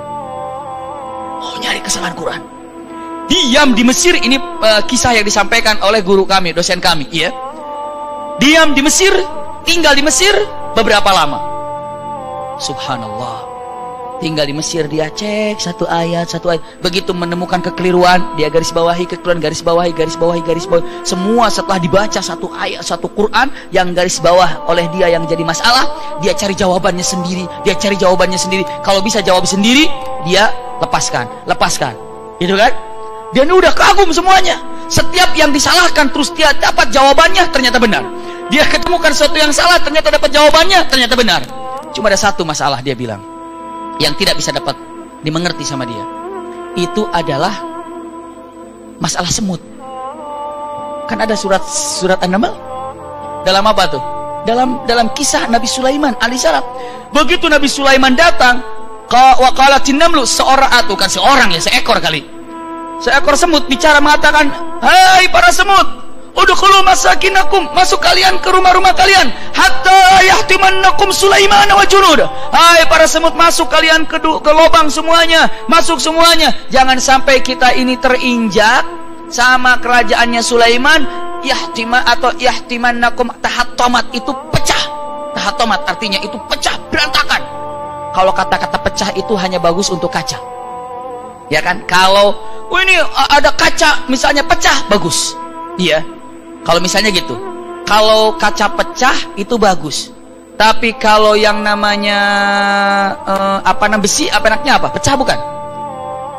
Speaker 1: Diam di Mesir, ini kisah yang disampaikan oleh guru kami, dosen kami, ya. Diam di Mesir, tinggal di Mesir beberapa lama. Subhanallah. Tinggal di Mesir, dia cek satu ayat. Begitu menemukan kekeliruan, dia garis bawahi kekeliruan, garis bawahi. Semua setelah dibaca satu ayat, satu Quran yang garis bawah oleh dia yang jadi masalah, dia cari jawabannya sendiri. Kalau bisa jawab sendiri, dia lepaskan. Gitu kan? Dan udah kagum semuanya. Setiap yang disalahkan terus dia dapat jawabannya, ternyata benar. Dia ketemukan sesuatu yang salah, ternyata dapat jawabannya, ternyata benar. Cuma ada satu masalah, dia bilang, yang tidak bisa dapat dimengerti sama dia. Itu adalah masalah semut. Kan ada surat An-Naml. Dalam apa tuh? Dalam kisah Nabi Sulaiman alaihissalam. Begitu Nabi Sulaiman datang, wa qalatin namlu, seekor kali. Seekor semut bicara mengatakan, "Hai para semut, udkhulu masakinakum, masuk kalian ke rumah-rumah kalian, hatta yahtimannakum Sulaiman wa junud." Hai para semut, masuk kalian ke lubang semuanya, masuk semuanya. Jangan sampai kita ini terinjak sama kerajaannya Sulaiman. Yahtimannakum, tahattomat itu pecah. Tahattomat artinya itu pecah, berantakan. Kalau kata-kata pecah itu hanya bagus untuk kaca. Ya kan? Kalau ini ada kaca misalnya pecah, bagus. Iya. Kalau misalnya gitu, kalau kaca pecah itu bagus. Tapi kalau yang namanya besi, apa? Pecah bukan?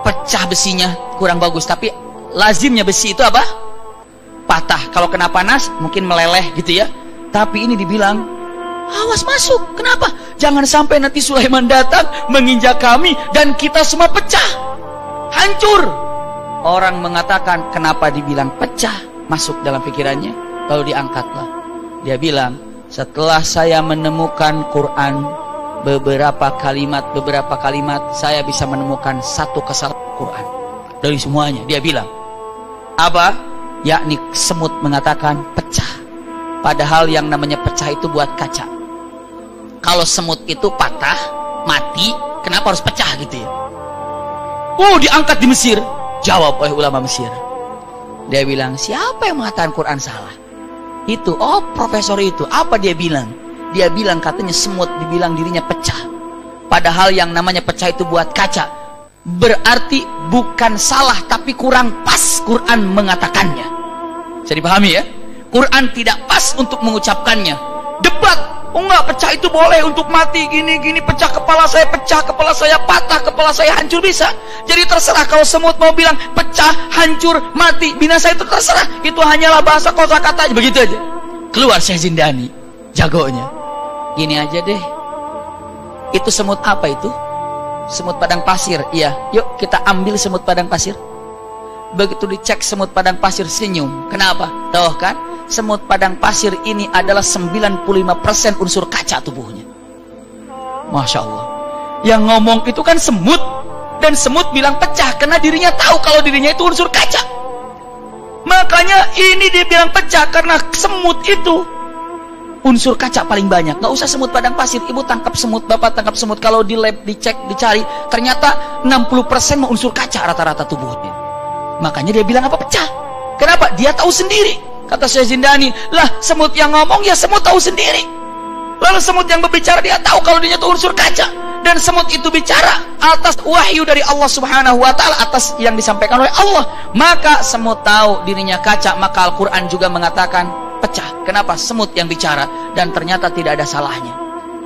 Speaker 1: Pecah besinya kurang bagus. Tapi lazimnya besi itu apa? Patah. Kalau kena panas mungkin meleleh gitu ya. Tapi ini dibilang, awas masuk. Kenapa? Jangan sampai nanti Sulaiman datang menginjak kami dan kita semua pecah, hancur. Orang mengatakan, kenapa dibilang pecah? Masuk dalam pikirannya, lalu diangkatlah. Dia bilang, setelah saya menemukan Quran beberapa kalimat, saya bisa menemukan satu kesalahan Quran dari semuanya. Dia bilang apa? Yakni semut mengatakan pecah, padahal yang namanya pecah itu buat kaca. Kalau semut itu patah, mati, kenapa harus pecah gitu ya? Diangkat di Mesir. Jawab oleh ulama Mesir. Dia bilang, siapa yang mengatakan Quran salah? Itu, profesor itu. Apa dia bilang? Dia bilang katanya semut dibilang dirinya pecah. Padahal yang namanya pecah itu buat kaca. Berarti bukan salah, tapi kurang pas Quran mengatakannya. Bisa dipahami ya? Quran tidak pas untuk mengucapkannya. Debat. Enggak, pecah itu boleh untuk mati, gini, pecah kepala saya patah, kepala saya hancur, bisa. Jadi terserah kalau semut mau bilang pecah, hancur, mati, binasa, itu terserah. Itu hanyalah bahasa kosakata, begitu aja. Keluar Syekh Zindani, jagonya. Gini aja deh. Itu semut apa itu? Semut padang pasir. Iya, yuk kita ambil semut padang pasir. Begitu dicek semut padang pasir, senyum. Kenapa? Tahu kan? Semut padang pasir ini adalah 95% unsur kaca tubuhnya. Masya Allah. Yang ngomong itu kan semut. Dan semut bilang pecah karena dirinya tahu kalau dirinya itu unsur kaca. Makanya ini dia bilang pecah karena semut itu unsur kaca paling banyak. Gak usah semut padang pasir. Ibu tangkap semut, bapak tangkap semut. Kalau di lab dicek, dicari, ternyata 60% unsur kaca rata-rata tubuhnya. Makanya dia bilang apa? Pecah. Kenapa? Dia tahu sendiri. Kata Syekh Zindani, lah semut yang ngomong ya semut tahu sendiri. Lalu semut yang berbicara dia tahu kalau dia itu unsur kaca. Dan semut itu bicara atas wahyu dari Allah Subhanahu wa ta'ala, atas yang disampaikan oleh Allah. Maka semut tahu dirinya kaca. Maka Al-Quran juga mengatakan pecah. Kenapa? Semut yang bicara dan ternyata tidak ada salahnya.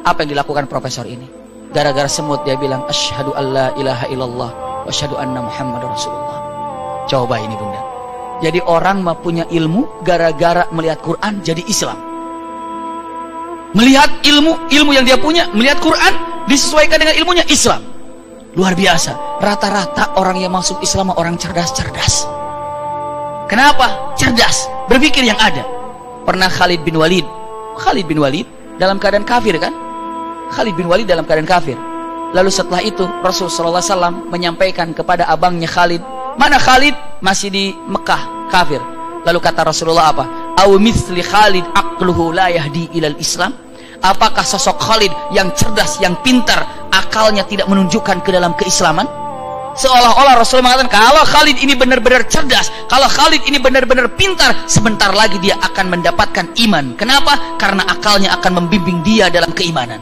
Speaker 1: Apa yang dilakukan profesor ini? Gara-gara semut dia bilang, asyhadu an la ilaha illallah wa asyhadu anna Muhammadar Rasulullah. Coba ini bunda. Jadi orang punya ilmu gara-gara melihat Quran jadi Islam. Melihat ilmu yang dia punya, melihat Quran disesuaikan dengan ilmunya, Islam. Luar biasa. Rata-rata orang yang masuk Islam orang cerdas-cerdas. Kenapa? Cerdas, berpikir yang ada. Pernah Khalid bin Walid dalam keadaan kafir kan? Khalid bin Walid dalam keadaan kafir. Lalu setelah itu Rasulullah SAW menyampaikan kepada abangnya Khalid, mana Khalid? Masih di Mekah, kafir. Lalu kata Rasulullah apa? Aw mithli Khalid aqluhu la yahdi ilal Islam. Apakah sosok Khalid yang cerdas, yang pintar, akalnya tidak menunjukkan ke dalam keislaman? Seolah-olah Rasulullah mengatakan, kalau Khalid ini benar-benar cerdas, kalau Khalid ini benar-benar pintar, sebentar lagi dia akan mendapatkan iman. Kenapa? Karena akalnya akan membimbing dia dalam keimanan.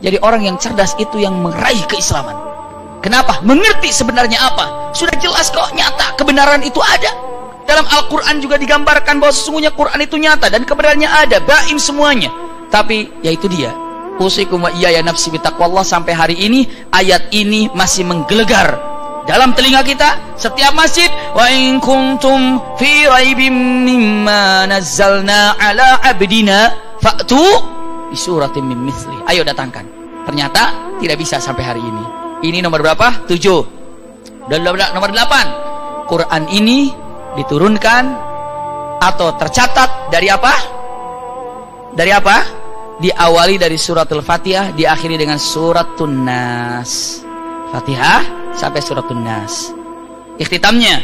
Speaker 1: Jadi orang yang cerdas itu yang meraih keislaman. Kenapa? Mengerti sebenarnya apa. Sudah jelas kok, nyata, kebenaran itu ada. Dalam Al-Quran juga digambarkan bahwa sesungguhnya Quran itu nyata dan kebenarannya ada, bain semuanya. Tapi ya itu dia, usikum wa iyaya nafsi bitaqwallah. Sampai hari ini ayat ini masih menggelegar dalam telinga kita setiap masjid. Wa in kuntum fi raibim mimma nazzalna ala abdina fa'tu bi suratin min mithli. Ayo datangkan. Ternyata tidak bisa sampai hari ini. Ini nomor berapa? 7. Dan nomor 8. Quran ini diturunkan atau tercatat dari apa? Dari apa? Diawali dari suratul Fatihah, diakhiri dengan suratun Nas. Fatihah sampai suratun Nas. Ikhtitamnya,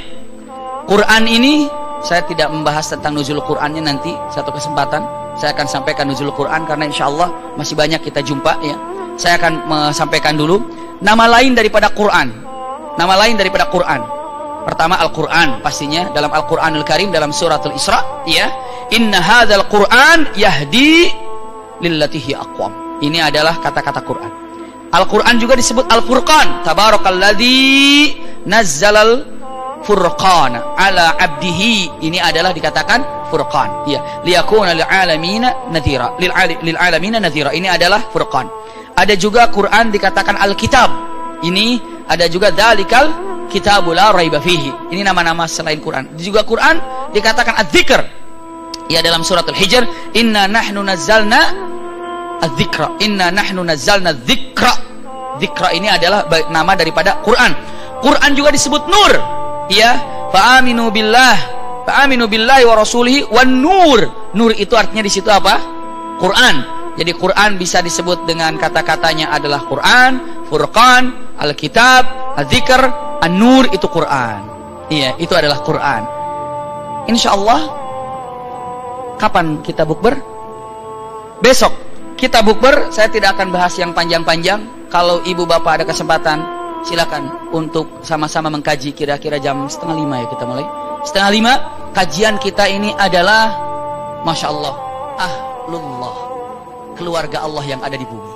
Speaker 1: Quran ini saya tidak membahas tentang nuzul Qurannya, nanti satu kesempatan saya akan sampaikan nuzul Quran karena insya Allah masih banyak kita jumpa ya. Saya akan sampaikan dulu nama lain daripada Quran. Nama lain daripada Quran. Pertama Al-Quran, pastinya dalam Al-Quranul Karim dalam suratul Isra ya. Inna hadzal Quran yahdi lillati hiya aqwam. Ini adalah kata-kata Quran. Al-Quran juga disebut Al-Furqan. Tabarakalladzi nazzalal furqana ala abdihi. Ini adalah dikatakan Furqan. Ya, liyakuna lil alamina nadhira. Lil alamina nadhira. Ini adalah Furqan. Ada juga Quran dikatakan Al-Kitab. Ini ada juga dzalikal kitabul la raiba fihi. Ini nama-nama selain Quran. Juga Quran dikatakan Adz-Dzikr. Ya, dalam surat Al-Hijr, inna nahnu nazzalna adz-dzikra. Inna nahnu nazzalna dzikra. Dzikra ini adalah nama daripada Quran. Quran juga disebut Nur. Ya, fa'aminu billahi wa rasulihi wan nur. Nur itu artinya di situ apa? Quran. Jadi Quran bisa disebut dengan kata-katanya adalah Quran, Furqan, Al-Kitab, Adz-Dzikr, An-Nur, itu Quran. Iya, itu adalah Quran. Insyaallah kapan kita bukber? Besok kita bukber. Saya tidak akan bahas yang panjang-panjang. Kalau ibu bapak ada kesempatan, silakan untuk sama-sama mengkaji. Kira-kira jam 4:30 ya kita mulai. 4:30. Kajian kita ini adalah Masya Allah, ahlullah, keluarga Allah yang ada di bumi.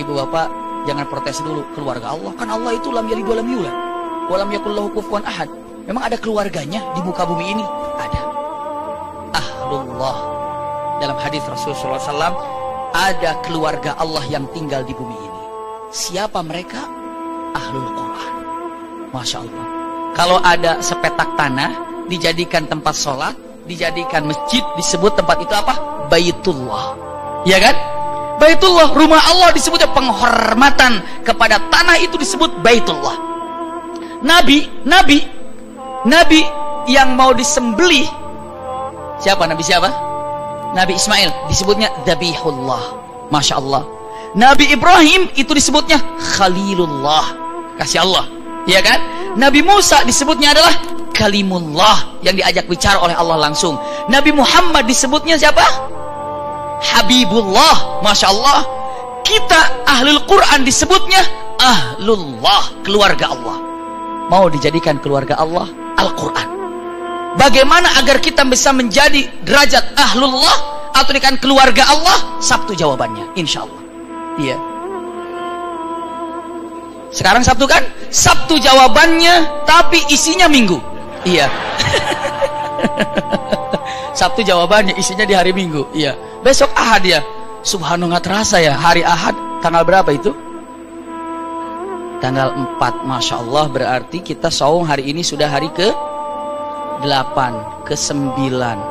Speaker 1: Ibu bapak jangan protes dulu, keluarga Allah kan Allah itu lam yalid wa lam yulad wa lam yakul lahu kufuwan ahad. Memang ada keluarganya di muka bumi ini? Ada. Ahlullah. Dalam hadis Rasulullah SAW, ada keluarga Allah yang tinggal di bumi ini. Siapa mereka? Ahlul Quran. Masya Allah. Kalau ada sepetak tanah dijadikan tempat sholat, dijadikan masjid, disebut tempat itu apa? Baitullah. Ya kan? Baitullah, rumah Allah, disebutnya penghormatan kepada tanah itu disebut Baitullah. Nabi yang mau disembelih, siapa? Nabi siapa? Nabi Ismail, disebutnya Dzabihullah. Masya Allah. Nabi Ibrahim itu disebutnya Khalilullah, kasih Allah. Ya kan? Nabi Musa disebutnya adalah Kalimullah, yang diajak bicara oleh Allah langsung. Nabi Muhammad disebutnya siapa? Habibullah. Masya Allah. Kita Ahlul Quran disebutnya Ahlullah, keluarga Allah. Mau dijadikan keluarga Allah, Al-Quran. Bagaimana agar kita bisa menjadi derajat Ahlullah atau dengan keluarga Allah? Sabtu jawabannya, insya Allah. Iya. Sekarang Sabtu kan? Sabtu jawabannya, tapi isinya Minggu. Iya. Sabtu jawabannya, isinya di hari Minggu. Iya. Besok Ahad ya. Subhanallah, nggak terasa ya. Hari Ahad tanggal berapa itu? Tanggal 4. Masya Allah, berarti kita saum hari ini sudah hari ke 8, ke-9.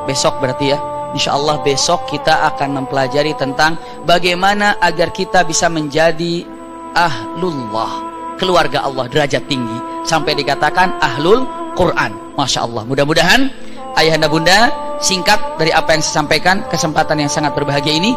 Speaker 1: Besok berarti ya. Insya Allah besok kita akan mempelajari tentang bagaimana agar kita bisa menjadi ahlullah, keluarga Allah, derajat tinggi, sampai dikatakan ahlul Quran. Masya Allah. Mudah-mudahan ayahanda bunda, singkat dari apa yang saya sampaikan, kesempatan yang sangat berbahagia ini,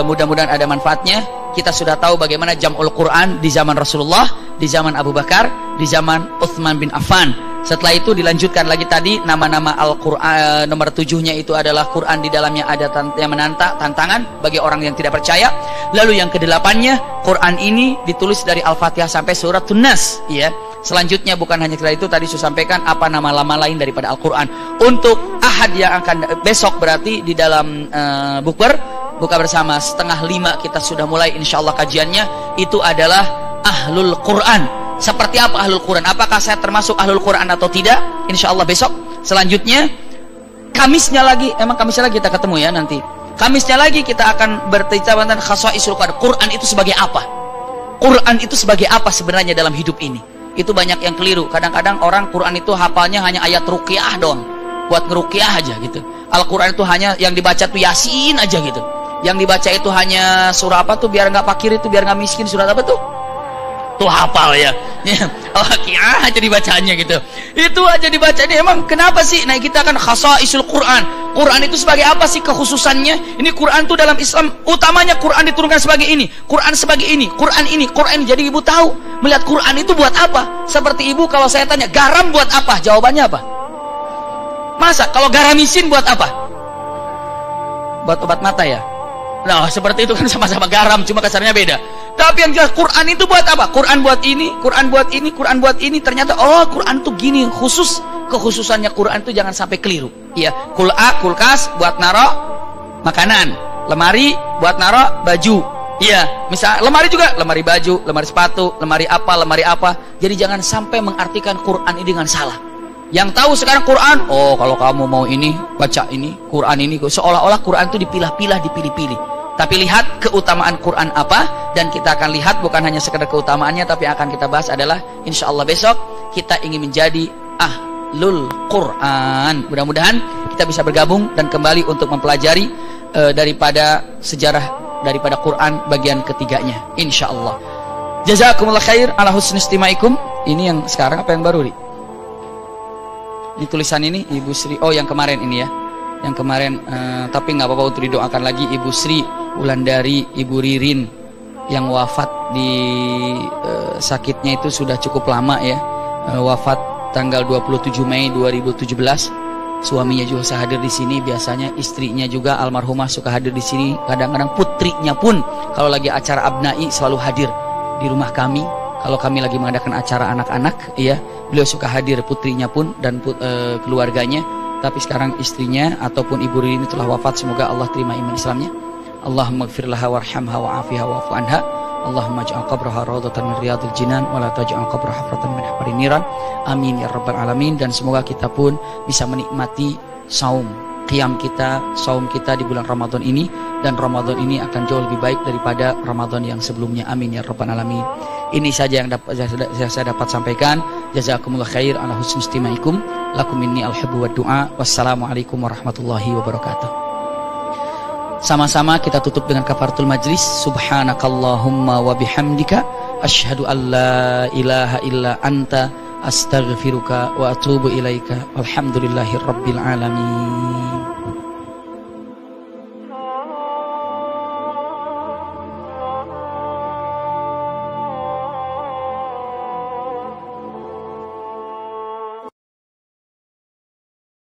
Speaker 1: mudah-mudahan ada manfaatnya. Kita sudah tahu bagaimana jam'ul Quran di zaman Rasulullah, di zaman Abu Bakar, di zaman Utsman bin Affan. Setelah itu dilanjutkan lagi tadi nama-nama Al-Quran. Nomor 7-nya itu adalah Quran di dalamnya ada yang menantang tantangan bagi orang yang tidak percaya. Lalu yang ke-8-nya, Quran ini ditulis dari Al-Fatihah sampai surat Nas, ya. Selanjutnya bukan hanya setelah itu, tadi saya sampaikan apa nama-nama lain daripada Al-Quran. Untuk Ahad yang akan besok berarti di dalam bukber, buka bersama 4:30 kita sudah mulai insyaallah kajiannya. Itu adalah Ahlul Quran. Seperti apa Ahlul Quran? Apakah saya termasuk Ahlul Quran atau tidak? Insya Allah besok. Selanjutnya Kamisnya lagi, emang Kamisnya lagi kita ketemu ya nanti. Kamisnya lagi kita akan berbicara tentang khasaisul Quran. Quran itu sebagai apa? Quran itu sebagai apa sebenarnya dalam hidup ini? Itu banyak yang keliru. Kadang-kadang orang Quran itu hafalnya hanya ayat ruqyah doang, buat ngeruqyah aja gitu. Al-Quran itu hanya yang dibaca tuh Yasin aja gitu. Yang dibaca itu hanya surah apa tuh biar nggak fakir, itu biar nggak miskin, surat apa tuh? Tuh hafal ya, aja dibacanya gitu. Itu aja dibacanya. Emang kenapa sih? Nah kita kan khasaisul Quran. Quran itu sebagai apa sih kekhususannya? Ini Quran tuh dalam Islam utamanya Quran diturunkan sebagai ini, Quran sebagai ini, Quran ini, Quran ini. Jadi ibu tahu melihat Quran itu buat apa? Seperti ibu kalau saya tanya garam buat apa? Jawabannya apa? Masa kalau garamisin buat apa? Buat obat mata ya? Nah seperti itu kan sama-sama garam, cuma kasarnya beda. Tapi yang jelas Quran itu buat apa? Quran buat ini, Quran buat ini, Quran buat ini. Ternyata oh Quran tuh gini khusus. Kekhususannya Quran itu jangan sampai keliru. Iya, kulkas buat naro makanan, lemari buat naro baju. Iya, misal lemari juga, lemari baju, lemari sepatu, lemari apa. Jadi jangan sampai mengartikan Quran ini dengan salah. Yang tahu sekarang Quran, oh kalau kamu mau ini baca ini, Quran ini, seolah-olah Quran itu dipilah-pilah, dipilih-pilih. Tapi lihat keutamaan Quran apa, dan kita akan lihat bukan hanya sekedar keutamaannya, tapi akan kita bahas adalah insya Allah besok kita ingin menjadi Ahlul Quran. Mudah-mudahan kita bisa bergabung dan kembali untuk mempelajari daripada sejarah daripada Quran bagian ketiganya insya Allah. Jazakumullah khair ala husni istimaikum. Ini yang sekarang apa yang baru nih? Di tulisan ini Ibu Sri, oh yang kemarin ini ya, yang kemarin, tapi nggak apa-apa untuk didoakan lagi. Ibu Sri Wulandari, Ibu Ririn yang wafat di sakitnya itu sudah cukup lama ya, wafat tanggal 27 Mei 2017. Suaminya juga suka hadir di sini, biasanya istrinya juga almarhumah suka hadir di sini. Kadang-kadang putrinya pun kalau lagi acara abnai selalu hadir di rumah kami. Kalau kami lagi mengadakan acara anak-anak, ya beliau suka hadir, putrinya pun dan keluarganya. Tapi sekarang istrinya ataupun Ibu Rini telah wafat. Semoga Allah terima iman Islamnya. Allahumma gfir laha warhamha wa'afiha wa'fu anha. Allahumma ja'al qabraha rawdatan min riyadil jinan wa la taj'al qabraha hafratan min hafari niran. Amin ya rabbal alamin. Dan semoga kita pun bisa menikmati saum qiyam kita, saum kita di bulan Ramadan ini, dan Ramadan ini akan jauh lebih baik daripada Ramadan yang sebelumnya. Amin ya rabbal alamin. Ini saja yang saya dapat sampaikan. Jazakumullah khair ala husni istimaikum. Lakum minni al-hubbu wa du'a. Wassalamualaikum warahmatullahi wabarakatuh. Sama-sama kita tutup dengan kafaratul majlis. Subhanakallahumma wa bihamdika asyhadu an la ilaha illa anta astaghfiruka wa atubu ilaika. Alhamdulillahirabbil alamin.